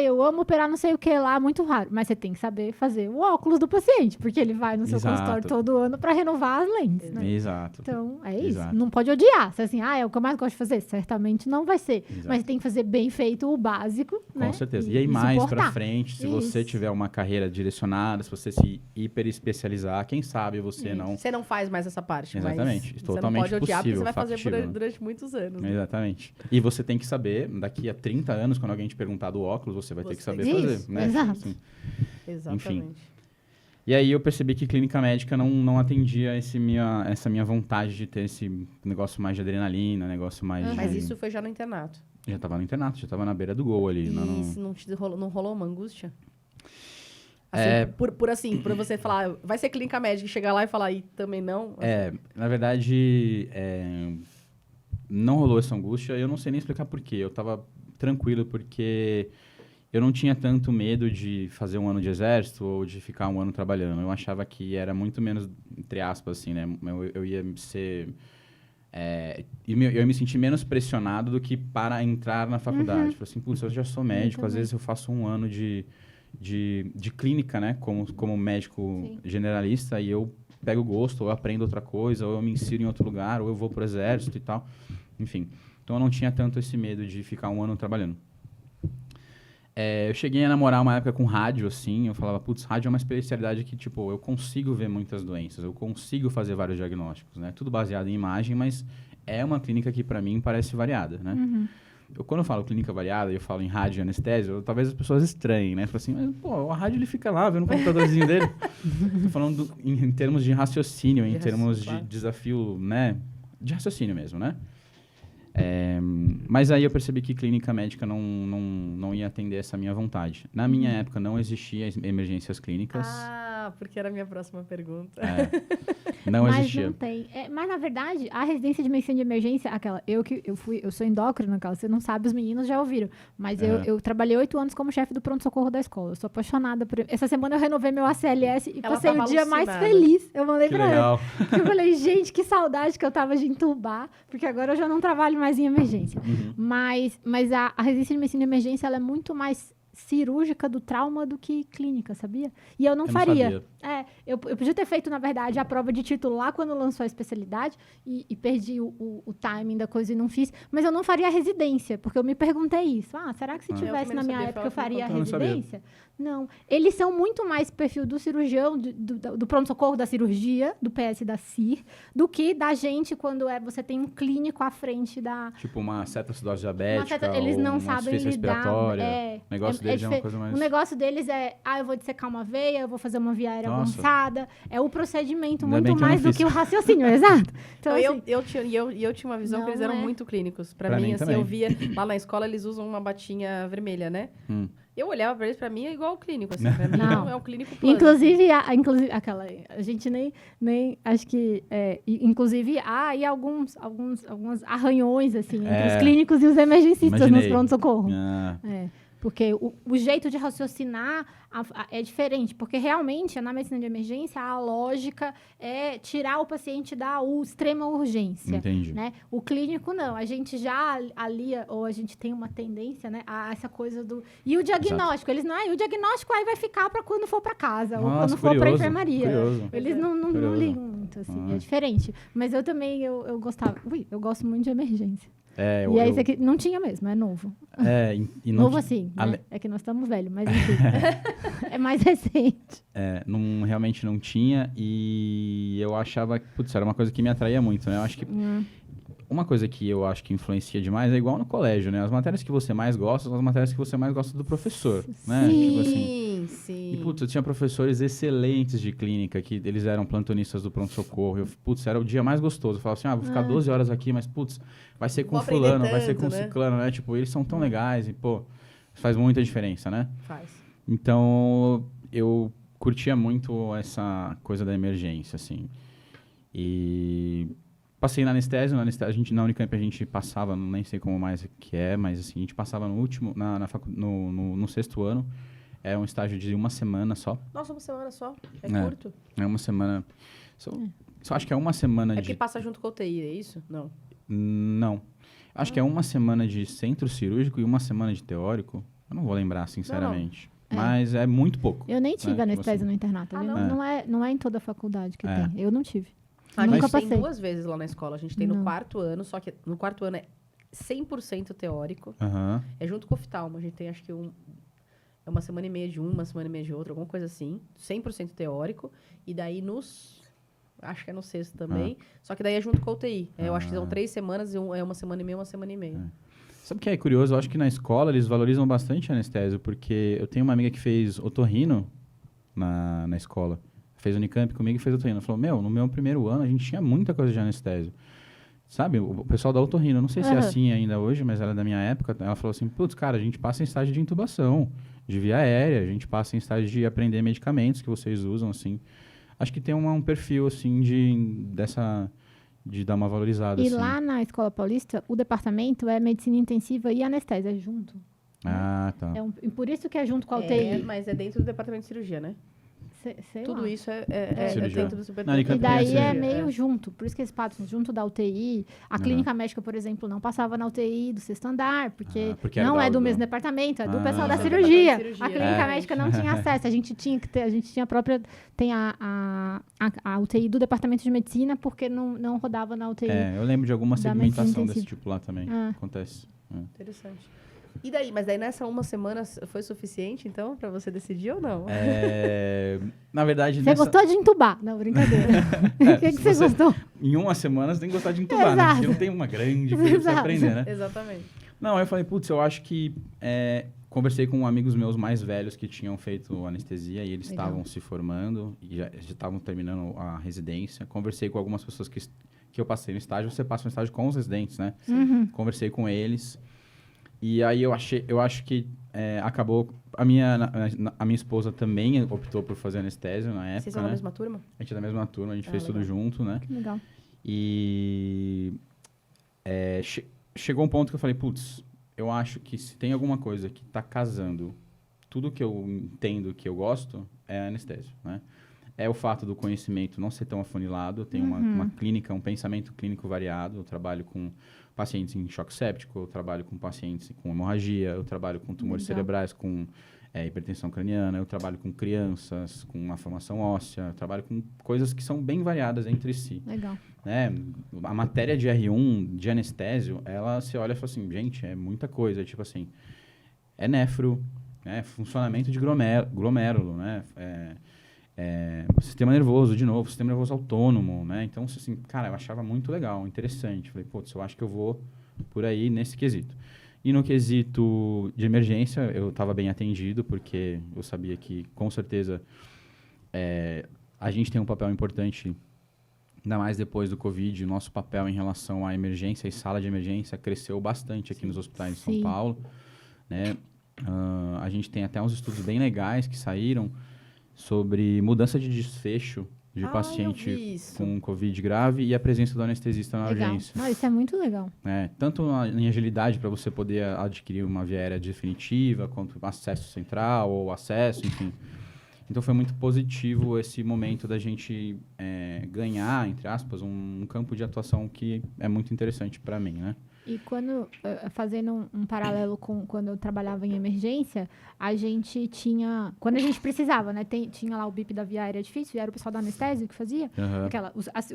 Eu amo operar não sei o que lá, muito raro. Mas você tem que saber fazer o óculos do paciente, porque ele vai no seu Exato. consultório todo ano pra renovar as lentes, né? exato. Então, é isso. Exato. Não pode odiar. Se assim, é o que eu mais gosto de fazer. Certamente não vai ser. Exato. Mas tem que fazer bem feito o básico, né? Com certeza. E aí, mais pra aproveitar. frente, se você tiver uma carreira direcionada, se você se hiper especializar, quem sabe você não... Você não faz mais essa parte. Exatamente, Mas totalmente você não pode odiar, porque possível, você vai fazer factível. durante muitos anos. Né? Exatamente. E você tem que saber, daqui a 30 anos, quando alguém te perguntar do óculos, você vai ter que saber fazer, né? Exato. Assim. Exatamente. E aí eu percebi que clínica médica não atendia essa minha vontade de ter esse negócio mais de adrenalina, negócio mais de... Mas isso foi já no internato. Já tava no internato, já tava na beira do gol ali. E não rolou uma angústia? Assim, por você falar, vai ser clínica médica e chegar lá e falar, e também não? Assim. Na verdade, não rolou essa angústia, eu não sei nem explicar por quê. Eu tava tranquilo, porque eu não tinha tanto medo de fazer um ano de exército ou de ficar um ano trabalhando. Eu achava que era muito menos, entre aspas, assim, né? Eu ia ser... eu ia me sentir menos pressionado do que para entrar na faculdade. Falei assim, putz, eu já sou médico, às vezes eu faço um ano de clínica, né? Como médico generalista, e eu pego gosto, ou eu aprendo outra coisa, ou eu me insiro em outro lugar, ou eu vou pro exército e tal. Enfim, então eu não tinha tanto esse medo de ficar um ano trabalhando. Eu cheguei a namorar uma época com rádio, assim, eu falava, putz, rádio é uma especialidade que, tipo, eu consigo ver muitas doenças, eu consigo fazer vários diagnósticos, né? Tudo baseado em imagem, mas é uma clínica que, para mim, parece variada, né? Quando eu falo clínica variada e eu falo em rádio e anestésio, talvez as pessoas estranhem, né? Falam assim, mas, pô, a rádio ele fica lá, vendo o computadorzinho dele. Tô falando em termos de raciocínio, em termos de desafio, né? De raciocínio mesmo, né? Mas aí eu percebi que clínica médica não ia atender essa minha vontade. Na minha época não existia emergências clínicas. Porque era a minha próxima pergunta. Não mas existia. Não tem. Mas, na verdade, a residência de medicina de emergência, aquela, eu sou endócrina, aquela, você não sabe, os meninos já ouviram. Mas eu trabalhei 8 anos como chefe do pronto-socorro da escola. Eu sou apaixonada por... Essa semana eu renovei meu ACLS e passei o dia mais feliz. Eu mandei pra ela. Eu falei, gente, que saudade que eu tava de entubar, porque agora eu já não trabalho mais em emergência. Mas a residência de medicina de emergência, ela é muito mais cirúrgica do trauma do que clínica, sabia? E eu não faria. Eu podia ter feito, na verdade, a prova de título lá quando lançou a especialidade e perdi o timing da coisa e não fiz. Mas eu não faria a residência, porque eu me perguntei isso. Será que se tivesse na minha época eu faria a residência? Não. Eles são muito mais perfil do cirurgião, do pronto-socorro da cirurgia, do PS da CIR, do que da gente quando você tem um clínico à frente da... Tipo uma cetoacidose diabética, eles não ou sabem lidar. O negócio deles é uma coisa mais... O negócio deles é, eu vou dissecar uma veia, eu vou fazer uma via aérea avançada. É o procedimento muito mais do que o raciocínio, exato. Então, eu tinha uma visão que eles eram muito clínicos. Pra mim, assim, eu via... Lá na escola, eles usam uma batinha vermelha, né? Eu olhava pra eles, pra mim é igual o clínico, assim. Pra mim não é um clínico plano. Inclusive aquela... A gente nem acho que... inclusive, há aí alguns arranhões, assim, entre os clínicos e os emergencistas nos pronto-socorro. Porque o jeito de raciocinar é diferente. Porque, realmente, na medicina de emergência, a lógica é tirar o paciente da extrema urgência. Entendi. Né? O clínico, não. A gente já alia, ou a gente tem uma tendência, né, a essa coisa do... E o diagnóstico? Eles não... E o diagnóstico aí vai ficar para quando for para casa, ou quando for para enfermaria. Curioso. Eles não ligam muito, assim. É diferente. Mas eu também, eu gostava... eu gosto muito de emergência. E esse aqui não tinha mesmo, é novo. Novo assim, né? É que nós estamos velhos, mas enfim. É mais recente. Realmente não tinha, e eu achava que, putz, era uma coisa que me atraía muito, né? Eu acho que uma coisa que eu acho que influencia demais é igual no colégio, né? As matérias que você mais gosta são as matérias que você mais gosta do professor, né? Sim, tipo assim, sim. E, putz, eu tinha professores excelentes de clínica, que eles eram plantonistas do pronto-socorro. Putz, era o dia mais gostoso. Eu falava assim, vou ficar 12 horas aqui, mas, putz, vai ser com fulano, vai ser com ciclano, né? Tipo, eles são tão legais e, pô, faz muita diferença, né? Faz. Então, eu curtia muito essa coisa da emergência, assim. E... passei na anestésio, na Unicamp a gente passava, nem sei como mais que é, mas assim, a gente passava no último, no 6º ano, é um estágio de 1 semana só. Nossa, 1 semana só? É curto? É 1 semana, só acho que é 1 semana de... É que passa junto com a UTI, é isso? Não. Não, acho que é 1 semana de centro cirúrgico e 1 semana de teórico, eu não vou lembrar, sinceramente. Mas é muito pouco. Eu nem tive anestesia no internato, não é em toda a faculdade que tem, eu não tive. Nunca passei. Tem 2 vezes lá na escola. A gente tem no 4º ano, só que no 4º ano é 100% teórico. É junto com o oftalmo. A gente tem, acho que é uma semana e meia de uma semana e meia de outra, alguma coisa assim, 100% teórico, e daí acho que é no sexto também, só que daí é junto com a UTI. Eu acho que são 3 semanas, é uma semana e meia, uma semana e meia. Sabe o que é curioso? Eu acho que na escola eles valorizam bastante a anestésio, porque eu tenho uma amiga que fez otorrino na escola. Fez Unicamp comigo e fez otorrino. Ela falou, no meu primeiro ano a gente tinha muita coisa de anestésio. Sabe, o pessoal da otorrino, não sei se é assim ainda hoje, mas ela é da minha época, ela falou assim, putz, cara, a gente passa em estágio de intubação, de via aérea, a gente passa em estágio de aprender medicamentos que vocês usam, assim. Acho que tem um perfil, assim, de dar uma valorizada. E assim. lá na Escola Paulista, o departamento é medicina intensiva e anestésia junto. Ah, tá. Por isso que é junto com a UTI. Mas é dentro do departamento de cirurgia, né? Sei Tudo lá. isso é Cirurgia. dentro do E departamento. daí é meio junto. Por isso que eles passam junto da UTI. A clínica médica, por exemplo, não passava na UTI do 6º andar, porque era não é do mesmo departamento, é do pessoal da cirurgia. A clínica médica não tinha acesso. A gente tinha a própria... Tem a UTI do departamento de medicina, porque não rodava na UTI. Eu lembro de alguma da segmentação medicina desse intensiva. tipo lá também. Acontece. Interessante. E daí? Mas daí nessa uma semana foi suficiente, então, pra você decidir ou não? Na verdade... Você gostou de entubar? Não, brincadeira. O que você gostou? Em uma semana você tem que gostar de entubar, né? Porque não tem uma grande coisa pra você aprender, né? Exatamente. Não, aí eu falei, putz, eu acho que... conversei com amigos meus mais velhos que tinham feito anestesia e eles estavam se formando e já estavam terminando a residência. Conversei com algumas pessoas que eu passei no estágio. Você passa no estágio com os residentes, né? Conversei com eles. E aí eu acho que acabou... A minha esposa também optou por fazer anestésio na época, Vocês são da mesma turma? A gente é da mesma turma, a gente fez tudo junto, né? Que legal. E chegou um ponto que eu falei, putz, eu acho que se tem alguma coisa que está casando tudo que eu entendo que eu gosto, é anestésio, né? É o fato do conhecimento não ser tão afunilado, eu tenho uma clínica, um pensamento clínico variado, eu trabalho com pacientes em choque séptico, eu trabalho com pacientes com hemorragia, eu trabalho com tumores cerebrais, com hipertensão craniana, eu trabalho com crianças, com uma formação óssea, eu trabalho com coisas que são bem variadas entre si. Legal. A matéria de R1, de anestésio, ela se olha e fala assim, gente, é muita coisa, tipo assim, é nefro, funcionamento de glomérulo, né? Sistema nervoso, de novo, sistema nervoso autônomo, né? Então, assim, cara, eu achava muito legal, interessante. Falei, putz, eu acho que eu vou por aí nesse quesito. E no quesito de emergência, eu estava bem atendido, porque eu sabia que, com certeza, a gente tem um papel importante, ainda mais depois do Covid. O nosso papel em relação à emergência e sala de emergência cresceu bastante aqui nos hospitais de São Paulo, né? A gente tem até uns estudos bem legais que saíram sobre mudança de desfecho de paciente com Covid grave e a presença do anestesista na urgência. Isso é muito legal. Tanto em agilidade para você poder adquirir uma via aérea definitiva, quanto acesso central ou acesso, enfim. Então foi muito positivo esse momento da gente ganhar, entre aspas, um campo de atuação que é muito interessante para mim, né? E fazendo um paralelo com quando eu trabalhava em emergência, a gente tinha... Quando a gente precisava, né? Tinha lá o BIP da via aérea difícil, era o pessoal da anestésio que fazia.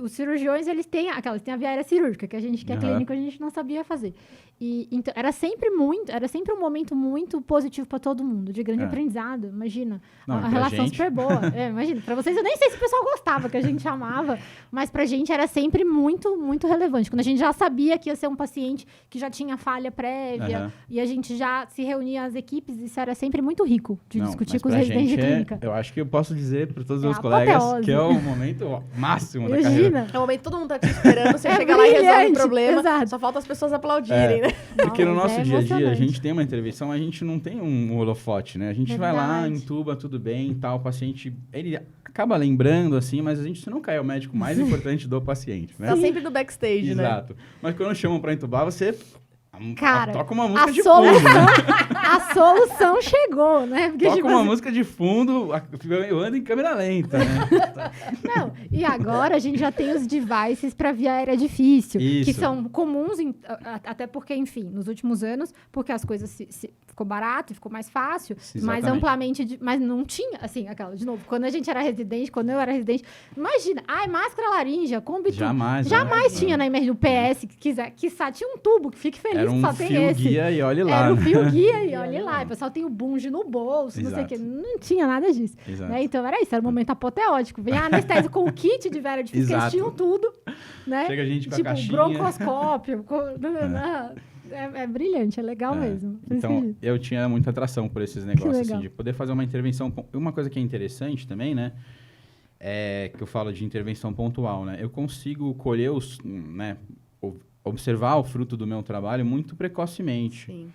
Os cirurgiões, eles têm a via aérea cirúrgica, que a gente, que é clínico, a gente não sabia fazer. E então, era sempre um momento muito positivo para todo mundo, de grande aprendizado. Imagina, a relação super boa. Imagina, para vocês, eu nem sei se o pessoal gostava, que a gente chamava, mas pra gente era sempre muito, muito relevante. Quando a gente já sabia que ia ser um paciente que já tinha falha prévia, e a gente já se reunia as equipes, isso era sempre muito rico de discutir com os residentes de clínica. Eu acho que eu posso dizer para todos os meus colegas que é o momento máximo da carreira. É o momento que todo mundo tá te esperando, você chega lá e resolve o problema, só falta as pessoas aplaudirem, né? Porque no nosso dia a dia, a gente tem uma intervenção, a gente não tem um holofote, né? A gente vai lá, entuba, tudo bem e tal, o paciente, ele acaba lembrando, assim, mas você não cai, é o médico mais importante do paciente, né? Tá sempre do backstage, né? Exato. Mas quando chamam pra entubar, você... Cara, toca uma música de fundo, né? A solução chegou, né? Porque, toca uma música de fundo, eu ando em câmera lenta, né? Não, e agora a gente já tem os devices para via aérea difícil, Isso. que são comuns, até porque, enfim, nos últimos anos, porque as coisas ficou barato, ficou mais fácil, mais Exatamente. amplamente, mas não tinha, assim, aquela, de novo, quando a gente era residente, quando eu era residente, imagina, máscara laríngea, Kombi tudo. Jamais. Jamais tinha na Emergent, o PS, que quiser, quiçá, tinha um tubo, que fique feliz Era que um só tem fio esse. guia e olhe lá. Era um né? fio guia e olha lá, o pessoal tem o bunge no bolso, não sei o Exato. quê, não tinha nada disso. Exato. Né? Então era isso, era um momento apoteótico. Vem a anestesia com o kit de Vera de Física, eles Exato. tinham tudo, né? Chega a gente com tipo, a caixinha. broncoscópio. É brilhante, é legal mesmo. Por isso Então, que- eu tinha muita atração por esses negócios, assim, legal. de poder fazer uma intervenção. Uma coisa que é interessante também, né? É que eu falo de intervenção pontual, né? Eu consigo colher né? Observar o fruto do meu trabalho muito precocemente. Sim.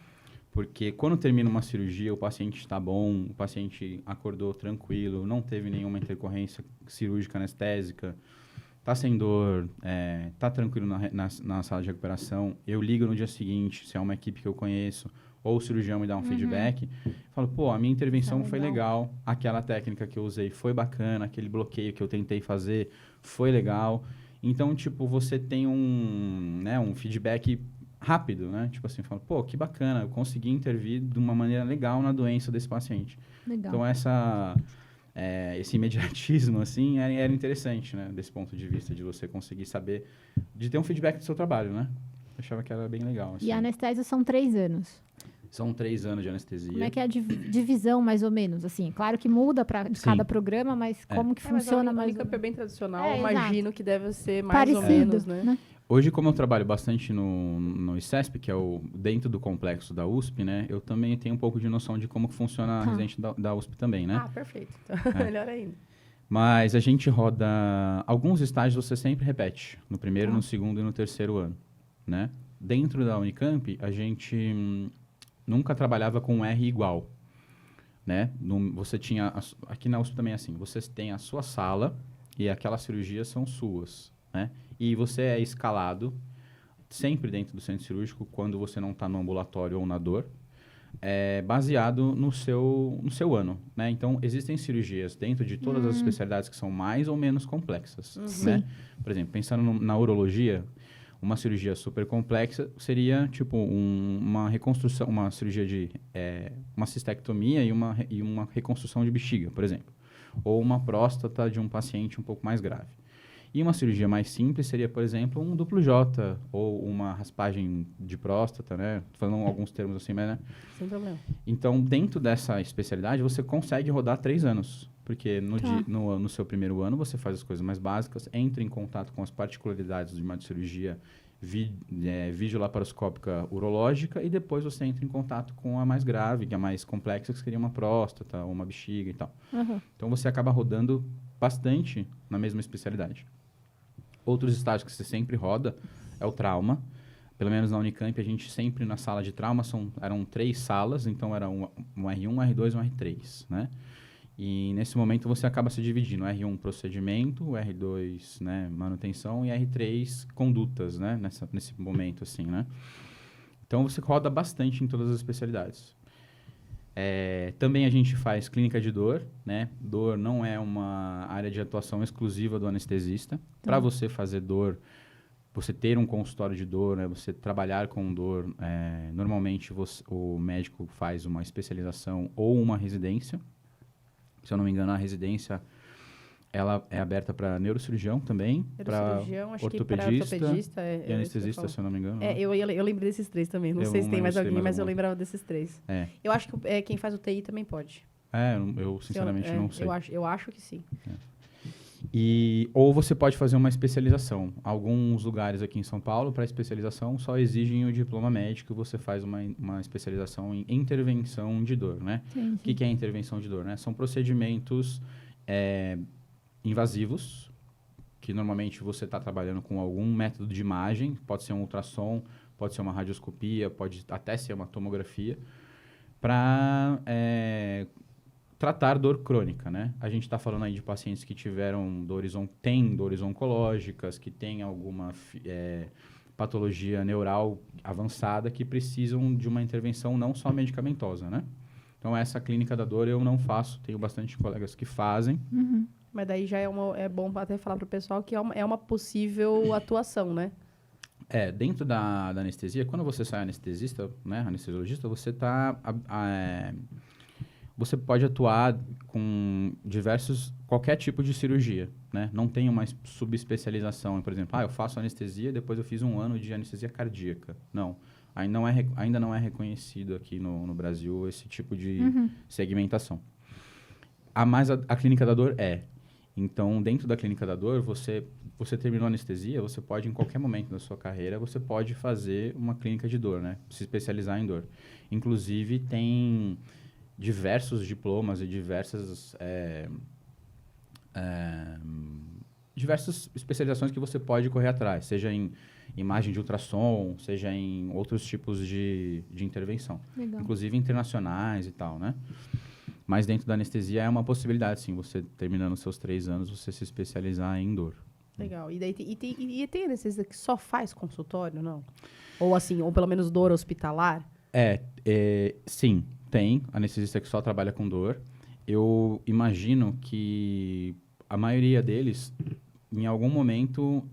Porque quando termina uma cirurgia, o paciente está bom, o paciente acordou tranquilo, não teve nenhuma intercorrência cirúrgica anestésica, tá sem dor, tá tranquilo na sala de recuperação. Eu ligo no dia seguinte, se é uma equipe que eu conheço, ou o cirurgião me dá um feedback, falo, pô, a minha intervenção foi legal, aquela técnica que eu usei foi bacana, aquele bloqueio que eu tentei fazer foi legal. Então, tipo, você tem um feedback rápido, né? Tipo assim, fala, pô, que bacana, eu consegui intervir de uma maneira legal na doença desse paciente. Legal. Então, esse imediatismo, assim, era interessante, né? Desse ponto de vista, de você conseguir saber, de ter um feedback do seu trabalho, né? Eu achava que era bem legal. Assim. E a anestésia são 3 anos. São 3 anos de anestesia. Como é que é a divisão, mais ou menos? Assim, claro que muda para cada programa, mas como que funciona mas mais a ou Unicamp é menos? bem tradicional, É, imagino que deve ser mais ou Parecido, menos, né? Hoje, como eu trabalho bastante no ICESP, que é dentro do complexo da USP, né? Eu também tenho um pouco de noção de como que funciona a residente da USP também, né? Ah, perfeito. Então, melhor ainda. Mas a gente roda... Alguns estágios você sempre repete. No primeiro, no segundo e no terceiro ano, né? Dentro da Unicamp, a gente nunca trabalhava com R igual, né? Você tinha... Aqui na USP também é assim. Você tem a sua sala e aquelas cirurgias são suas, né? E você é escalado sempre dentro do centro cirúrgico quando você não está no ambulatório ou na dor, baseado no seu ano, né? Então, existem cirurgias dentro de todas as especialidades que são mais ou menos complexas, né? Por exemplo, pensando na urologia, uma cirurgia super complexa seria, tipo, uma reconstrução, uma cirurgia de uma cistectomia e uma reconstrução de bexiga, por exemplo. Ou uma próstata de um paciente um pouco mais grave. E uma cirurgia mais simples seria, por exemplo, um duplo J ou uma raspagem de próstata, né? Tô falando alguns termos assim, mas, né? Sem problema. Então, dentro dessa especialidade, você consegue rodar 3 anos. Porque no seu primeiro ano, você faz as coisas mais básicas, entra em contato com as particularidades de uma cirurgia videolaparoscópica urológica e depois você entra em contato com a mais grave, que é a mais complexa, que seria uma próstata ou uma bexiga e tal. Então, você acaba rodando bastante na mesma especialidade. Outros estágios que você sempre roda é o trauma. Pelo menos na Unicamp, a gente sempre na sala de trauma eram 3 salas, então era um R1, um R2 e um R3, né? E nesse momento você acaba se dividindo. R1 procedimento, R2 né, manutenção e R3 condutas, né? Nesse momento, assim, né? Então você roda bastante em todas as especialidades. Também a gente faz clínica de dor, né? Dor não é uma área de atuação exclusiva do anestesista. Para você fazer dor, você ter um consultório de dor, né? Você trabalhar com dor, normalmente o médico faz uma especialização ou uma residência. Se eu não me engano, a residência ela é aberta para neurocirurgião também, para ortopedista e anestesista, se eu não me engano. Eu lembro desses 3 também. Não sei se tem mais alguém, mas eu lembrava desses 3. Eu acho que quem faz UTI também pode. Eu sinceramente não sei. Eu acho que sim. Ou você pode fazer uma especialização. Alguns lugares aqui em São Paulo, para especialização, só exigem o diploma médico e você faz uma especialização em intervenção de dor, né? Sim. O que é intervenção de dor, né? São procedimentos invasivos, que normalmente você está trabalhando com algum método de imagem, pode ser um ultrassom, pode ser uma radioscopia, pode até ser uma tomografia, para tratar dor crônica, né? A gente está falando aí de pacientes que têm dores oncológicas, que têm alguma patologia neural avançada, que precisam de uma intervenção não só medicamentosa, né? Então, essa clínica da dor eu não faço, tenho bastante colegas que fazem. Mas daí já é bom até falar para o pessoal que é uma possível atuação, né? Dentro da anestesia, quando você sai anestesista, né, anestesiologista, você pode atuar com qualquer tipo de cirurgia, né? Não tem uma subespecialização, por exemplo, eu faço anestesia, depois eu fiz 1 ano de anestesia cardíaca. Não, ainda não é reconhecido aqui no Brasil esse tipo de segmentação. Mas a clínica da dor é. Então, dentro da clínica da dor, você terminou a anestesia, você pode, em qualquer momento da sua carreira, você pode fazer uma clínica de dor, né? Se especializar em dor. Inclusive, tem diversos diplomas e diversas especializações que você pode correr atrás, seja em imagem de ultrassom, seja em outros tipos de intervenção. Legal. Inclusive internacionais e tal, né? Mas dentro da anestesia é uma possibilidade, sim, você terminando seus 3 anos, você se especializar em dor. Legal. E tem anestesista que só faz consultório, não? Ou assim, ou pelo menos dor hospitalar? Sim, tem anestesista que só trabalha com dor. Eu imagino que a maioria deles, em algum momento,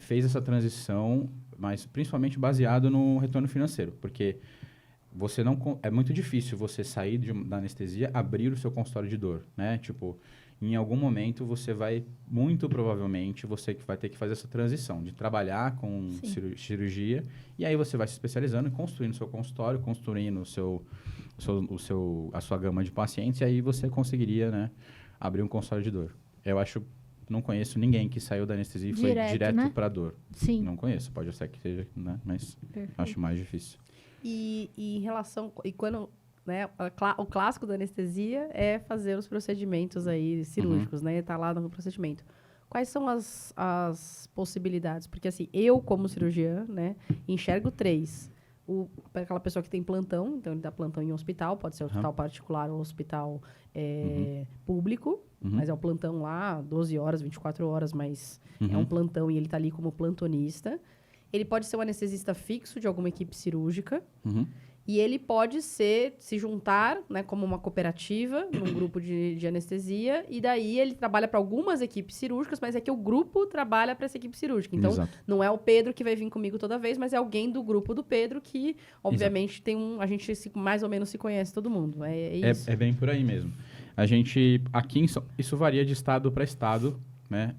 fez essa transição, mas principalmente baseado no retorno financeiro, porque é muito difícil você sair da anestesia, abrir o seu consultório de dor, né? Tipo, em algum momento você vai, muito provavelmente, você vai ter que fazer essa transição de trabalhar com cirurgia, e aí você vai se especializando e construindo o seu consultório, construindo a sua gama de pacientes, e aí você conseguiria, né, abrir um consultório de dor. Não conheço ninguém que saiu da anestesia e foi direto, né, para dor. Sim. Não conheço, pode ser que seja, né, mas acho mais difícil. E em relação... E quando... Né, o clássico da anestesia é fazer os procedimentos aí cirúrgicos, né? Tá lá no procedimento. Quais são as possibilidades? Porque, assim, eu, como cirurgiã, né, enxergo 3. Aquela pessoa que tem plantão, então ele dá plantão em um hospital, pode ser hospital particular ou hospital público, mas é um plantão lá, 12 horas, 24 horas, mas é um plantão e ele tá ali como plantonista. Ele pode ser um anestesista fixo de alguma equipe cirúrgica. E ele pode se juntar, né, como uma cooperativa, num grupo de anestesia, e daí ele trabalha para algumas equipes cirúrgicas, mas é que o grupo trabalha para essa equipe cirúrgica. Então, não é o Pedro que vai vir comigo toda vez, mas é alguém do grupo do Pedro que, obviamente, a gente mais ou menos se conhece todo mundo. É isso. É bem por aí mesmo. Isso varia de estado para estado, né?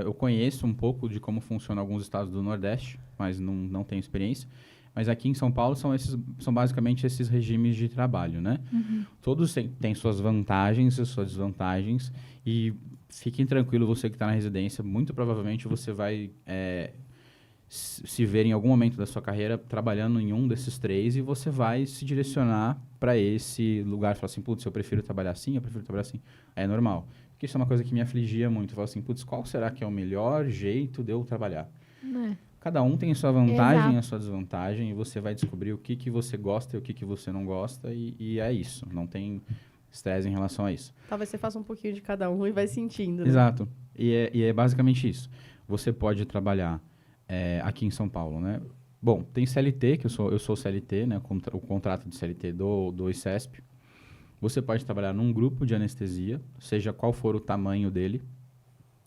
Eu conheço um pouco de como funciona alguns estados do Nordeste, mas não tenho experiência. Mas aqui em São Paulo são basicamente esses regimes de trabalho, né? Todos têm suas vantagens e suas desvantagens. E fiquem tranquilos, você que está na residência, muito provavelmente você vai se ver em algum momento da sua carreira trabalhando em um desses 3 e você vai se direcionar para esse lugar. Falar assim, putz, eu prefiro trabalhar assim, eu prefiro trabalhar assim. É normal. Porque isso é uma coisa que me afligia muito. Falar assim, putz, qual será que é o melhor jeito de eu trabalhar? Cada um tem a sua vantagem e a sua desvantagem, e você vai descobrir o que você gosta e o que você não gosta, e é isso. Não tem estresse em relação a isso. Talvez você faça um pouquinho de cada um e vai sentindo, né? Exato. E é basicamente isso. Você pode trabalhar aqui em São Paulo, né? Bom, tem CLT, que eu sou CLT, né? O contrato de CLT do ICESP. Você pode trabalhar num grupo de anestesia, seja qual for o tamanho dele,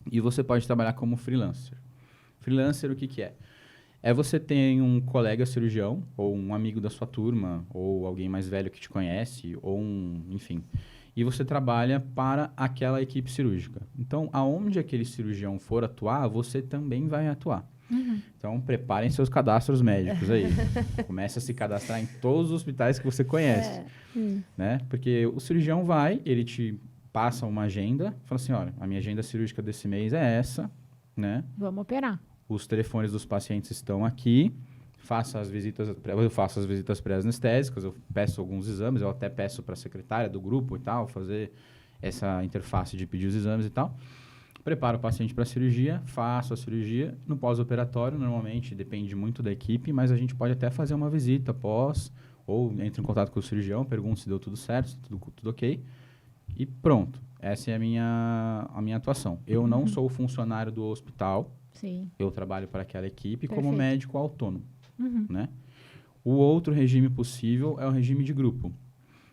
e você pode trabalhar como freelancer. Freelancer, o que é? Você ter um colega cirurgião, ou um amigo da sua turma, ou alguém mais velho que te conhece, ou enfim. E você trabalha para aquela equipe cirúrgica. Então, aonde aquele cirurgião for atuar, você também vai atuar. Então, preparem seus cadastros médicos aí. Comece a se cadastrar em todos os hospitais que você conhece. Né? Porque o cirurgião ele te passa uma agenda, fala assim, olha, a minha agenda cirúrgica desse mês é essa, né? Vamos operar. Os telefones dos pacientes estão aqui, eu faço as visitas pré-anestésicas, eu peço alguns exames, eu até peço para a secretária do grupo e tal, fazer essa interface de pedir os exames e tal. Preparo o paciente para a cirurgia, faço a cirurgia. No pós-operatório, normalmente, depende muito da equipe, mas a gente pode até fazer uma visita pós, ou entre em contato com o cirurgião, pergunta se deu tudo certo, se tudo ok, e pronto. Essa é a minha atuação. Eu não sou funcionário do hospital. Sim. Eu trabalho para aquela equipe Perfeito. como médico autônomo, né? O outro regime possível é o regime de grupo.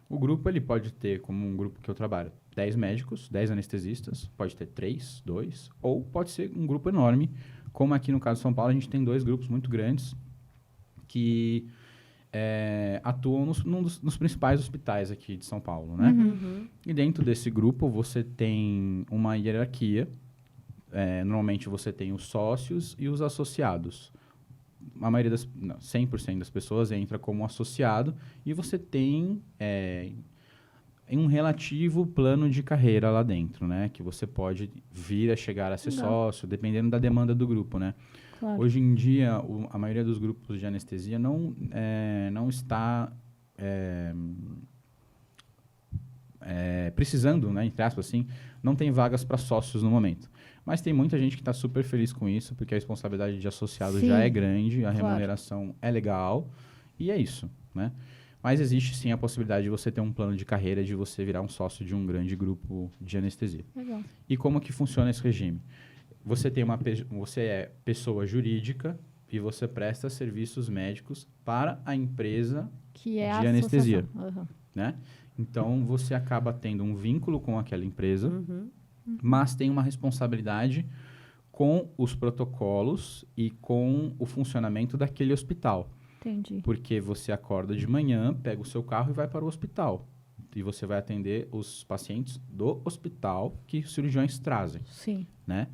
O grupo, ele pode ter, como um grupo que eu trabalho, 10 médicos, 10 anestesistas, pode ter 3, 2, ou pode ser um grupo enorme, como aqui no caso de São Paulo, a gente tem 2 grupos muito grandes que atuam nos principais hospitais aqui de São Paulo, né? E dentro desse grupo você tem uma hierarquia. Normalmente você tem os sócios e os associados. A maioria 100% das pessoas entra como associado e você tem um relativo plano de carreira lá dentro, né? Que você pode vir a chegar a ser sócio, dependendo da demanda do grupo, né? Claro. Hoje em dia, a maioria dos grupos de anestesia não está precisando, né, entre aspas, assim, não tem vagas para sócios no momento. Mas tem muita gente que está super feliz com isso, porque a responsabilidade de associado já é grande, a remuneração é legal, e é isso, né? Mas existe sim a possibilidade de você ter um plano de carreira, de você virar um sócio de um grande grupo de anestesia. Legal. E como que funciona esse regime? Você é pessoa jurídica e você presta serviços médicos para a empresa Que é de a anestesia, associação. né? Então, você acaba tendo um vínculo com aquela empresa, mas tem uma responsabilidade com os protocolos e com o funcionamento daquele hospital. Entendi. Porque você acorda de manhã, pega o seu carro e vai para o hospital. E você vai atender os pacientes do hospital que os cirurgiões trazem, Sim, né?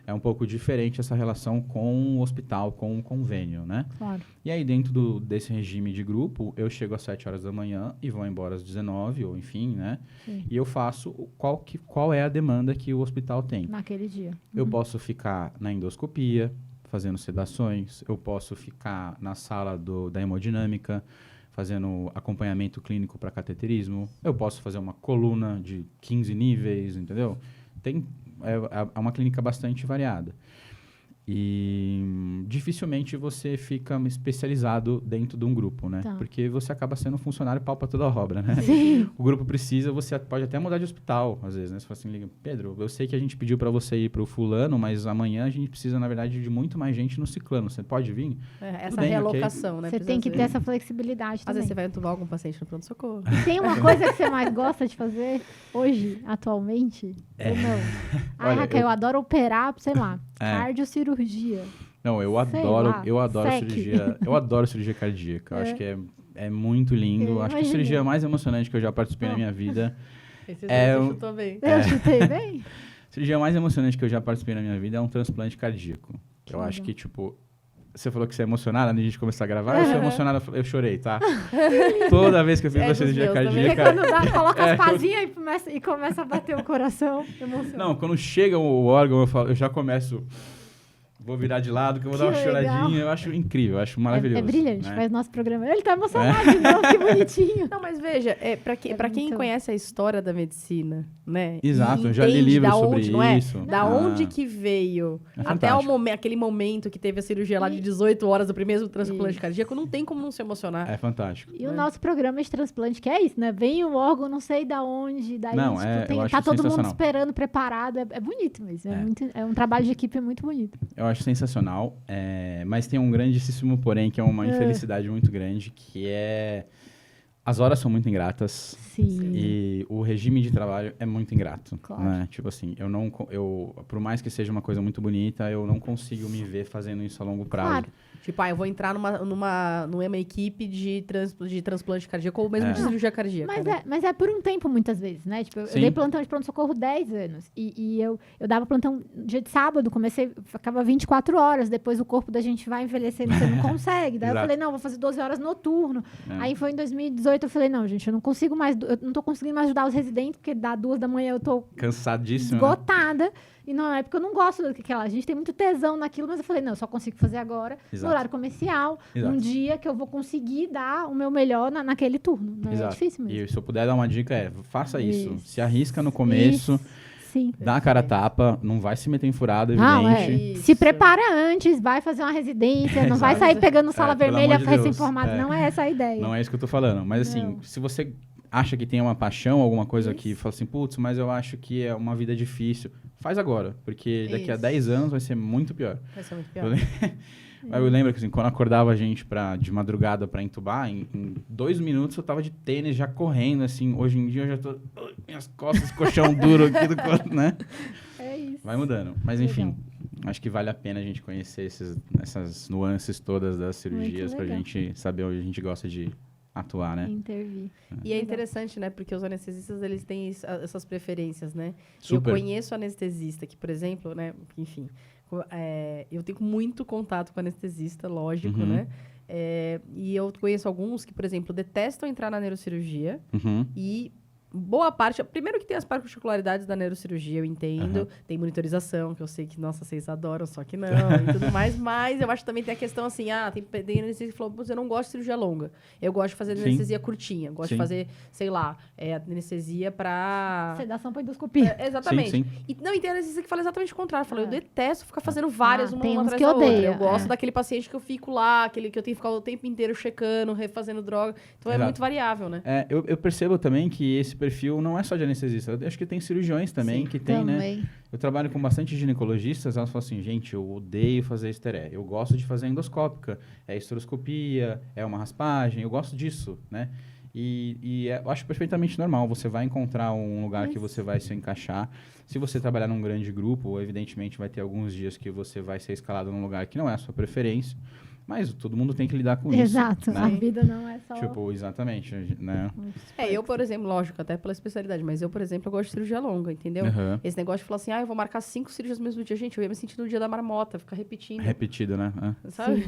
É um pouco diferente essa relação com o hospital, com o convênio, né? claro. E aí, dentro desse regime de grupo, eu chego às 7 horas da manhã e vou embora às 19, ou enfim, né? Sim. E eu faço qual é a demanda que o hospital tem. Naquele dia. Eu posso ficar na endoscopia, fazendo sedações. Eu posso ficar na sala da hemodinâmica, fazendo acompanhamento clínico para cateterismo. Eu posso fazer uma coluna de 15 níveis, entendeu? É uma clínica bastante variada. E dificilmente você fica especializado dentro de um grupo, né? Tá. Porque você acaba sendo um funcionário pau para toda a obra, né? Sim. O grupo precisa, você pode até mudar de hospital, às vezes, né? Você fala assim, liga, Pedro, eu sei que a gente pediu para você ir para o fulano, mas amanhã a gente precisa, na verdade, de muito mais gente no ciclano. Você pode vir? Essa bem, realocação, né? Você tem que ter essa flexibilidade Às também. vezes você vai entubar algum paciente no pronto-socorro. E tem uma coisa que você mais gosta de fazer hoje, atualmente? Ou não? Olha, Raquel, eu adoro operar, sei lá, É. cardiocirurgia. Não, eu Sei adoro lá, cirurgia. Eu adoro cirurgia cardíaca. Eu acho que é muito lindo. Eu Acho que a imaginei. cirurgia mais emocionante que eu já participei na minha vida. Esse É você um- chutou bem. Eu chutei bem? A cirurgia mais emocionante que eu já participei na minha vida é um transplante cardíaco. Eu acho legal. que, tipo, você falou que você é emocionada antes de a gente começar a gravar. Eu sou emocionada, eu chorei, tá? Toda vez que eu fiz É uma dos cirurgia meus também. Porque cardíaca. quando coloca as pazinhas e começa a bater o coração, emociona. Não, quando chega o órgão, eu já começo. Vou virar de lado, que eu vou dar uma Que legal. choradinha. Eu acho incrível, eu acho maravilhoso. É brilhante, né? faz nosso programa. Ele tá emocionado de novo, que bonitinho. Não, mas veja, pra quem muito- conhece a história da medicina, né? Exato, e eu já li entende livros da sobre onde, não é? isso. Da onde que veio, É até fantástico. aquele momento que teve a cirurgia lá de 18 horas do primeiro transplante cardíaco, não tem como não se emocionar. É fantástico. E o nosso programa de transplante, que é isso, né? Vem o órgão, não sei da onde, daí Não, eu acho tá todo mundo sensacional. esperando, preparado. É bonito mesmo. É. É um trabalho de equipe muito bonito. Eu acho sensacional, mas tem um grandíssimo porém, que é uma infelicidade muito grande, que é... As horas são muito ingratas Sim. e o regime de trabalho é muito ingrato. Claro. Né? Tipo assim, por mais que seja uma coisa muito bonita, eu não consigo me ver fazendo isso a longo prazo. Claro. Tipo, eu vou entrar numa equipe de transplante cardíaco ou mesmo de cirurgia cardíaca. né? Mas é por um tempo, muitas vezes, né? Tipo, eu Sim. dei plantão de pronto-socorro 10 anos. E eu dava plantão dia de sábado, ficava 24 horas. Depois o corpo da gente vai envelhecendo, você não consegue. Daí eu Exato. falei, não, vou fazer 12 horas noturno. É. Aí foi em 2018, eu falei, não, gente, eu não consigo mais, eu não tô conseguindo mais ajudar os residentes, porque dá 2 da manhã eu tô Cansadíssimo, né? esgotada. E na época eu não gosto daquela. A gente tem muito tesão naquilo, mas eu falei, não, eu só consigo fazer agora Exato. no horário comercial, Exato. num dia que eu vou conseguir dar o meu melhor naquele turno. Né? É Exato. difícil mesmo. E se eu puder dar uma dica faça isso. Isso. Se arrisca no começo, Sim. dá a cara a tapa, não vai se meter em furada, Não, evidente. Isso. Se prepara antes, vai fazer uma residência, não vai Exato. sair pegando sala pelo vermelha amor de Deus. recém-formado. Não é essa a ideia. Não é isso que eu tô falando. Mas assim, Não. se você acha que tem uma paixão, alguma coisa Isso. que fala assim, putz, mas eu acho que é uma vida difícil, faz agora. Porque daqui a Isso. 10 anos vai ser muito pior. Vai ser muito Eu, pior. le- eu lembro que assim, quando acordava a gente de madrugada pra entubar, em 2 minutos eu tava de tênis já correndo, assim. Hoje em dia eu já tô... Minhas costas, colchão duro aqui do corpo, né? É isso. Vai mudando. Mas enfim, Acho que vale a pena a gente conhecer essas nuances todas das cirurgias pra gente saber onde a gente gosta de atuar, né? Intervir. E é interessante, né? Porque os anestesistas, eles têm essas preferências, né? Super. Eu conheço anestesista que, por exemplo, né? Enfim, eu tenho muito contato com anestesista, lógico, né? E eu conheço alguns que, por exemplo, detestam entrar na neurocirurgia e boa parte... Primeiro que tem as particularidades da neurocirurgia, eu entendo. Tem monitorização, que eu sei que, nossa, vocês adoram, só que não, e tudo mais. Mas eu acho que também tem a questão assim, tem anestesia que falou, eu não gosto de cirurgia longa. Eu gosto de fazer anestesia curtinha. Gosto de fazer, sei lá, anestesia pra... Sedação pra endoscopia. Exatamente. Sim. E tem anestesia que fala exatamente o contrário. Fala, eu detesto ficar fazendo várias uma tem uns atrás que da outra. odeia, Eu gosto daquele paciente que eu fico lá, aquele que eu tenho que ficar o tempo inteiro checando, refazendo droga. Então é muito variável, né? Eu percebo também que esse perfil não é só de anestesista. Eu acho que tem cirurgiões também que tem, né? Eu trabalho com bastante ginecologistas, elas falam assim, gente, eu odeio fazer esteré. Eu gosto de fazer endoscópica. É esteroscopia, é uma raspagem, eu gosto disso, né? Eu acho perfeitamente normal. Você vai encontrar um lugar que você vai se encaixar. Se você trabalhar num grande grupo, evidentemente vai ter alguns dias que você vai ser escalado num lugar que não é a sua preferência. Mas todo mundo tem que lidar com isso. Exato. Né? A vida não é só... Tipo, exatamente, né? Eu, por exemplo, lógico, até pela especialidade, mas eu, por exemplo, eu gosto de cirurgia longa, entendeu? Esse negócio de falar assim, eu vou marcar 5 cirurgias no mesmo dia. Gente, eu ia me sentir no dia da marmota, ficar repetindo. Repetido, né? Sabe?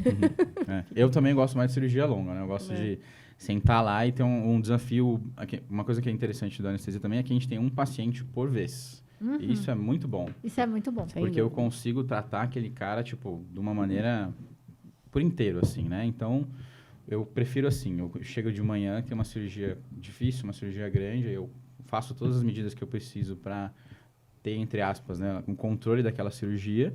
Eu também gosto mais de cirurgia longa, né? Eu gosto de sentar lá e ter um desafio. Uma coisa que é interessante da anestesia também é que a gente tem um paciente por vez. E isso é muito bom. Isso é muito bom. Porque eu consigo tratar aquele cara, tipo, de uma maneira por inteiro, assim, né? Então, eu prefiro assim. Eu chego de manhã, tem uma cirurgia difícil, uma cirurgia grande, eu faço todas as medidas que eu preciso para ter, entre aspas, né, um controle daquela cirurgia.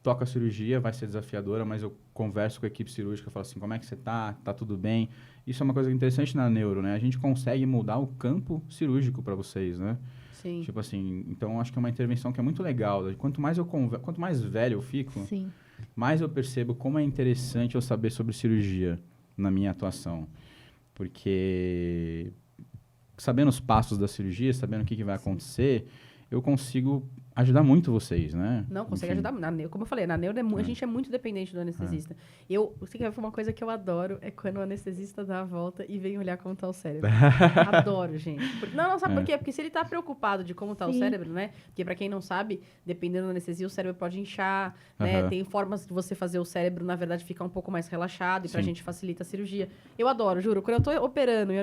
Toco a cirurgia, vai ser desafiadora, mas eu converso com a equipe cirúrgica, falo assim, como é que você tá? Tá tudo bem? Isso é uma coisa interessante na neuro, né? A gente consegue mudar o campo cirúrgico para vocês, né? Sim. Tipo assim, então acho que é uma intervenção que é muito legal. Quanto mais velho eu fico, mais eu percebo como é interessante eu saber sobre cirurgia na minha atuação. Porque sabendo os passos da cirurgia, sabendo o que vai acontecer, eu consigo ajudar muito vocês, né? Não, consegue ajudar. Como eu falei, na neuro a gente é muito dependente do anestesista. Uma coisa que eu adoro é quando o anestesista dá a volta e vem olhar como tá o cérebro. Adoro, gente. Sabe por quê? Porque se ele tá preocupado de como tá o cérebro, né? Porque pra quem não sabe, dependendo da anestesia, o cérebro pode inchar, né? Tem formas de você fazer o cérebro, na verdade, ficar um pouco mais relaxado e pra gente facilita a cirurgia. Eu adoro, juro. Quando eu tô operando e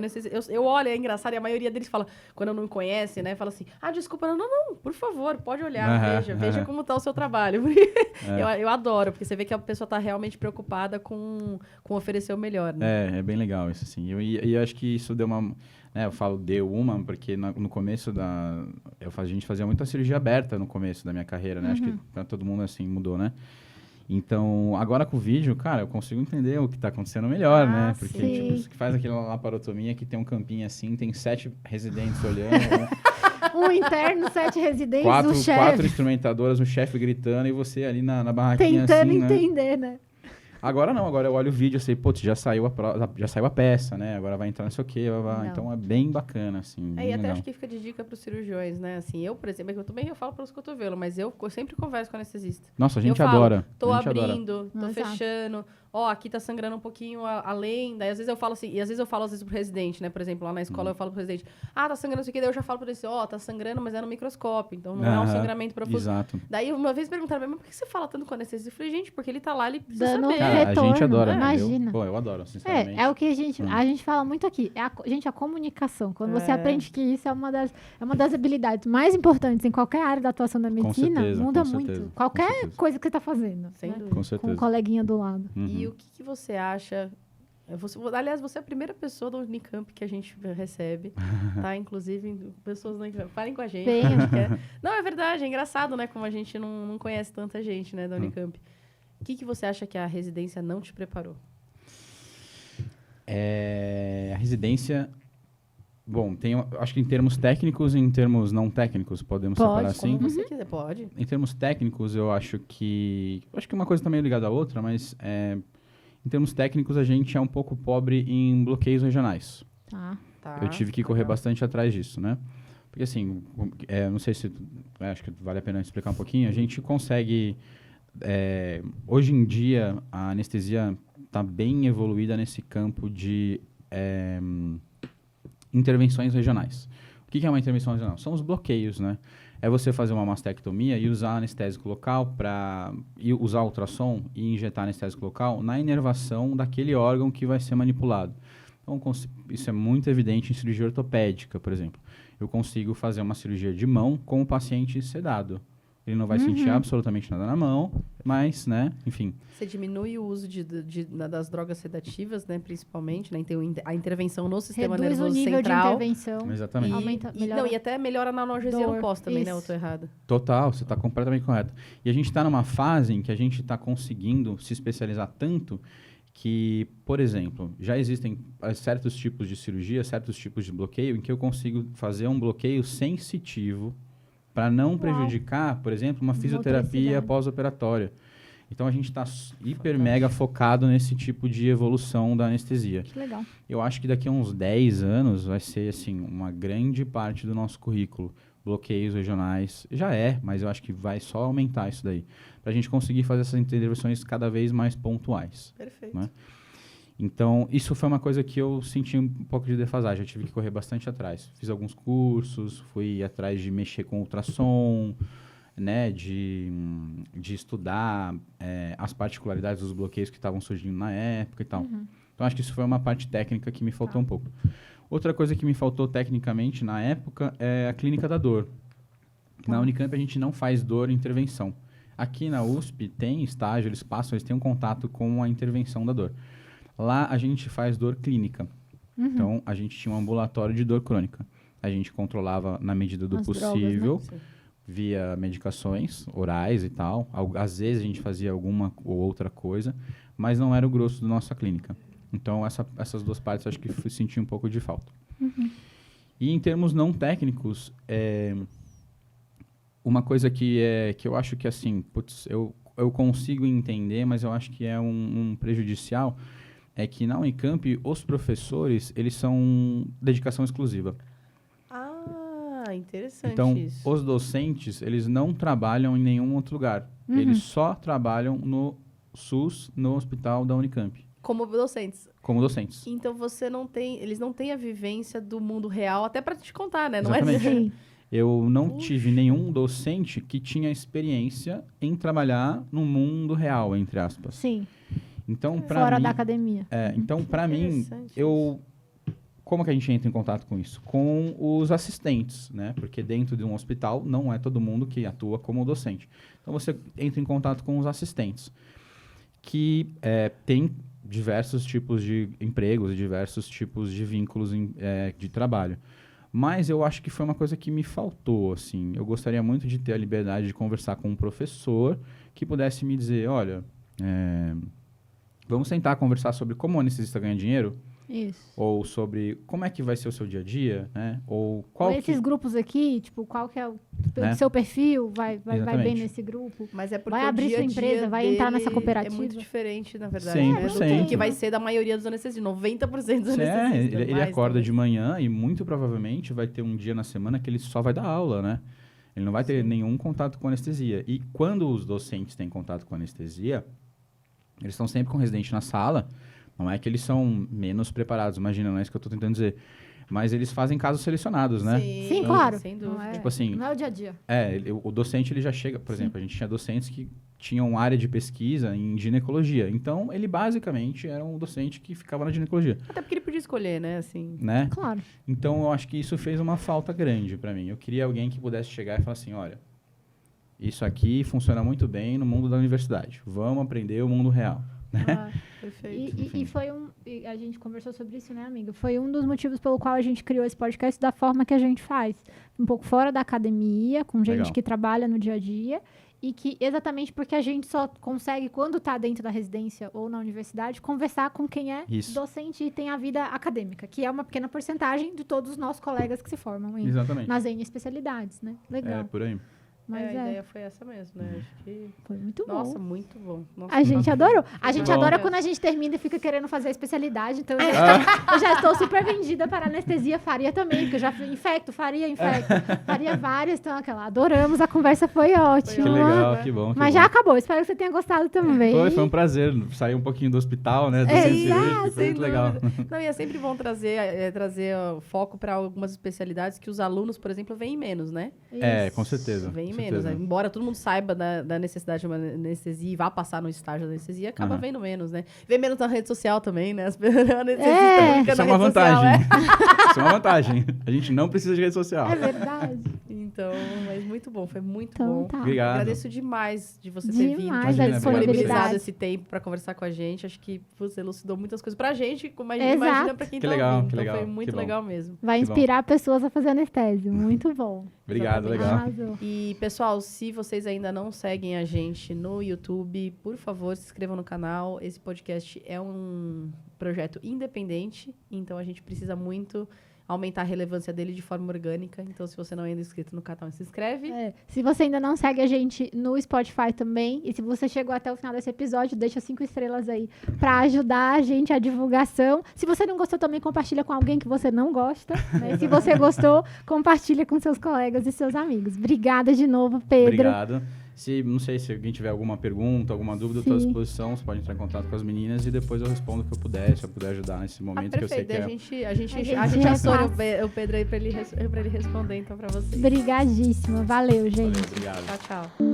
eu olho, é engraçado, e a maioria deles fala, quando não conhece, né? Fala assim, desculpa, não, por favor, pode olhar, veja como tá o seu trabalho. Eu adoro, porque você vê que a pessoa tá realmente preocupada com oferecer o melhor, né? É bem legal isso, assim. E eu acho que isso deu uma... Né, eu falo porque no começo a gente fazia muita cirurgia aberta no começo da minha carreira, né? Acho que pra todo mundo, assim, mudou, né? Então, agora com o vídeo, cara, eu consigo entender o que tá acontecendo melhor, né? Porque, tipo, você faz aquela laparotomia que tem um campinho assim, tem 7 residentes olhando... Um interno, 7 residentes, o chefe. 4 instrumentadoras, o chefe gritando e você ali na barraquinha tentando assim, entender, né? Agora não, agora eu olho o vídeo e sei, putz, já saiu a peça, né? Agora vai entrar não sei o quê, então é bem bacana, assim. E até acho que fica de dica pros cirurgiões, né? Assim, eu, por exemplo, eu falo pelos cotovelos, mas eu sempre converso com o anestesista. Nossa, a gente adora. Tô abrindo, tô fechando. Aqui tá sangrando um pouquinho além. Daí, às vezes eu falo assim, pro residente, né? Por exemplo, lá na escola eu falo pro residente, tá sangrando isso aqui, daí eu já falo pro residente, tá sangrando, mas é no microscópio, então não é um sangramento profuso. Exato. Daí, uma vez perguntaram, mas por que você fala tanto com o anestesista? Eu falei, gente, porque ele tá lá, ele precisa saber. Cara, a gente adora. Imagina. Eu adoro, sinceramente. É o que a gente fala muito aqui. A comunicação. Quando você aprende que isso é uma das habilidades mais importantes em qualquer área da atuação da medicina, muda muito. Qualquer coisa que você tá fazendo. Sem dúvida. Com certeza. Com um coleguinha do lado. E o que você acha... Aliás, você é a primeira pessoa da Unicamp que a gente recebe, tá? Inclusive, pessoas da Unicamp. Falem com a gente. Não, é verdade, é engraçado, né? Como a gente não conhece tanta gente, né, da Unicamp. O que você acha que a residência não te preparou? A residência... Bom, acho que em termos técnicos e em termos não técnicos, podemos separar assim? Como você quiser, pode. Em termos técnicos, eu acho que uma coisa está meio ligada à outra, mas em termos técnicos, a gente é um pouco pobre em bloqueios regionais. Tá. Eu tive que correr bastante atrás disso, né? Porque assim, não sei se... acho que vale a pena explicar um pouquinho. A gente consegue hoje em dia, a anestesia está bem evoluída nesse campo de intervenções regionais. O que é uma intervenção regional? São os bloqueios, né? É você fazer uma mastectomia e usar anestésico local usar ultrassom e injetar anestésico local na inervação daquele órgão que vai ser manipulado. Então, isso é muito evidente em cirurgia ortopédica, por exemplo. Eu consigo fazer uma cirurgia de mão com o paciente sedado. Ele não vai sentir absolutamente nada na mão, mas, né, enfim. Você diminui o uso das drogas sedativas, né, principalmente, né, então a intervenção no sistema Reduz nervoso o nível central. de intervenção. Exatamente. E até melhora na analgesia no pós também, né, eu tô errado. Total, você está completamente correto. E a gente está numa fase em que a gente está conseguindo se especializar tanto que, por exemplo, já existem certos tipos de cirurgia, certos tipos de bloqueio, em que eu consigo fazer um bloqueio sensitivo para não prejudicar, por exemplo, uma fisioterapia pós-operatória. Então, a gente está hiper mega focado nesse tipo de evolução da anestesia. Que legal. Eu acho que daqui a uns 10 anos vai ser, assim, uma grande parte do nosso currículo. Bloqueios regionais, já mas eu acho que vai só aumentar isso daí. Para a gente conseguir fazer essas intervenções cada vez mais pontuais. Perfeito. Né? Então, isso foi uma coisa que eu senti um pouco de defasagem. Eu tive que correr bastante atrás. Fiz alguns cursos, fui atrás de mexer com ultrassom, né, de estudar as particularidades dos bloqueios que estavam surgindo na época e tal. Então, acho que isso foi uma parte técnica que me faltou um pouco. Outra coisa que me faltou tecnicamente na época é a clínica da dor. Na Unicamp, a gente não faz dor intervenção. Aqui na USP tem estágio, eles têm um contato com a intervenção da dor. Lá a gente faz dor clínica. Então, a gente tinha um ambulatório de dor crônica. A gente controlava na medida do possível, drogas, né? via medicações orais e tal. Às vezes a gente fazia alguma ou outra coisa, mas não era o grosso da nossa clínica. Então, essas duas partes acho que senti um pouco de falta. E em termos não técnicos, uma coisa que eu acho que, assim, eu consigo entender, mas eu acho que é um prejudicial, é que na Unicamp, os professores, eles são dedicação exclusiva. Ah, interessante então, isso. os docentes, eles não trabalham em nenhum outro lugar. Eles só trabalham no SUS, no hospital da Unicamp. Como docentes. Como docentes. Então, eles não têm a vivência do mundo real, até para te contar, né? Não Exatamente. Eu não tive nenhum docente que tinha experiência em trabalhar no mundo real, entre aspas. Sim. Então, para Fora mim, da academia. Então, para mim, como que a gente entra em contato com isso? Com os assistentes, né? Porque dentro de um hospital não é todo mundo que atua como docente. Então, você entra em contato com os assistentes, que tem diversos tipos de empregos, diversos tipos de vínculos de trabalho. Mas eu acho que foi uma coisa que me faltou, assim. Eu gostaria muito de ter a liberdade de conversar com um professor que pudesse me dizer, olha, vamos tentar conversar sobre como o anestesista ganha dinheiro. Isso. Ou sobre como é que vai ser o seu dia a dia, né? Ou esses grupos aqui, tipo, qual que é o seu perfil, vai bem nesse grupo. Mas é porque vai abrir sua empresa, vai entrar nessa cooperativa. É muito diferente, na verdade. 100%. Né? Do que vai ser da maioria dos anestesistas, 90% dos anestesistas. Ele acorda de manhã e muito provavelmente vai ter um dia na semana que ele só vai dar aula, né? Ele não vai ter nenhum contato com anestesia. E quando os docentes têm contato com anestesia, eles estão sempre com o residente na sala. Não é que eles são menos preparados, imagina, não é isso que eu estou tentando dizer. Mas eles fazem casos selecionados, né? Sim, claro. Sem dúvida. Tipo assim, não é o dia a dia. O docente ele já chega, por exemplo, a gente tinha docentes que tinham área de pesquisa em ginecologia. Então, ele basicamente era um docente que ficava na ginecologia. Até porque ele podia escolher, né? Assim. Né? Claro. Então, eu acho que isso fez uma falta grande para mim. Eu queria alguém que pudesse chegar e falar assim, olha, isso aqui funciona muito bem no mundo da universidade. Vamos aprender o mundo real. Perfeito. E a gente conversou sobre isso, né, amiga? Foi um dos motivos pelo qual a gente criou esse podcast da forma que a gente faz. Um pouco fora da academia, com gente que trabalha no dia a dia. E que exatamente porque a gente só consegue, quando está dentro da residência ou na universidade, conversar com quem é docente e tem a vida acadêmica, que é uma pequena porcentagem de todos os nossos colegas que se formam nas N especialidades, né? Legal. Por aí. Mas a ideia foi essa mesmo, né? Acho que... Foi muito bom. Nossa, muito bom. Nossa, A gente adorou. A gente bom. adora quando a gente termina e fica querendo fazer a especialidade. Então, eu já estou super vendida para anestesia. Faria também, porque eu já infecto. Faria várias. Então, adoramos. A conversa foi ótima. Que legal, que bom. Mas já acabou. Espero que você tenha gostado também. Foi um prazer. Sair um pouquinho do hospital, né? Do centro cirúrgico, foi muito legal. Não, e é sempre bom trazer o foco para algumas especialidades que os alunos, por exemplo, veem menos, né? É, com certeza. Vem com menos. certeza. Embora todo mundo saiba da necessidade de uma anestesia e vá passar no estágio da anestesia, acaba vendo menos, né? Vê menos na rede social também, né? As anestesistas Isso é uma vantagem. Isso é uma vantagem. A gente não precisa de rede social. É verdade. Então, mas muito bom. Foi muito Então, bom. tá. Obrigado. Agradeço demais de você ter vindo, Demais de a ter disponibilizado disponibilidade. esse tempo para conversar com a gente. Acho que você elucidou muitas coisas pra gente, mas Exato. imagina pra quem Que tá legal, ouvindo. que Então, legal, foi muito que bom. legal mesmo. Vai Que bom. inspirar pessoas a fazer anestésio. Muito bom. Obrigado, Exatamente. legal. Arrasou. E, pessoal, se vocês ainda não seguem a gente no YouTube, por favor, se inscrevam no canal. Esse podcast é um projeto independente, então a gente precisa muito aumentar a relevância dele de forma orgânica. Então, se você não é ainda inscrito no canal, se inscreve. Se você ainda não segue a gente no Spotify também, e se você chegou até o final desse episódio, deixa 5 estrelas aí pra ajudar a gente a divulgação. Se você não gostou também, compartilha com alguém que você não gosta. Né? E se você gostou, compartilha com seus colegas e seus amigos. Obrigada de novo, Pedro. Obrigado. Não sei se alguém tiver alguma pergunta, alguma dúvida, eu estou à disposição. Você pode entrar em contato com as meninas e depois eu respondo o que eu puder, se eu puder ajudar nesse momento que eu sei que é... A gente aciona o Pedro aí pra ele responder, então, pra vocês. Obrigadíssima. Valeu, gente. Obrigado. Tchau, tchau.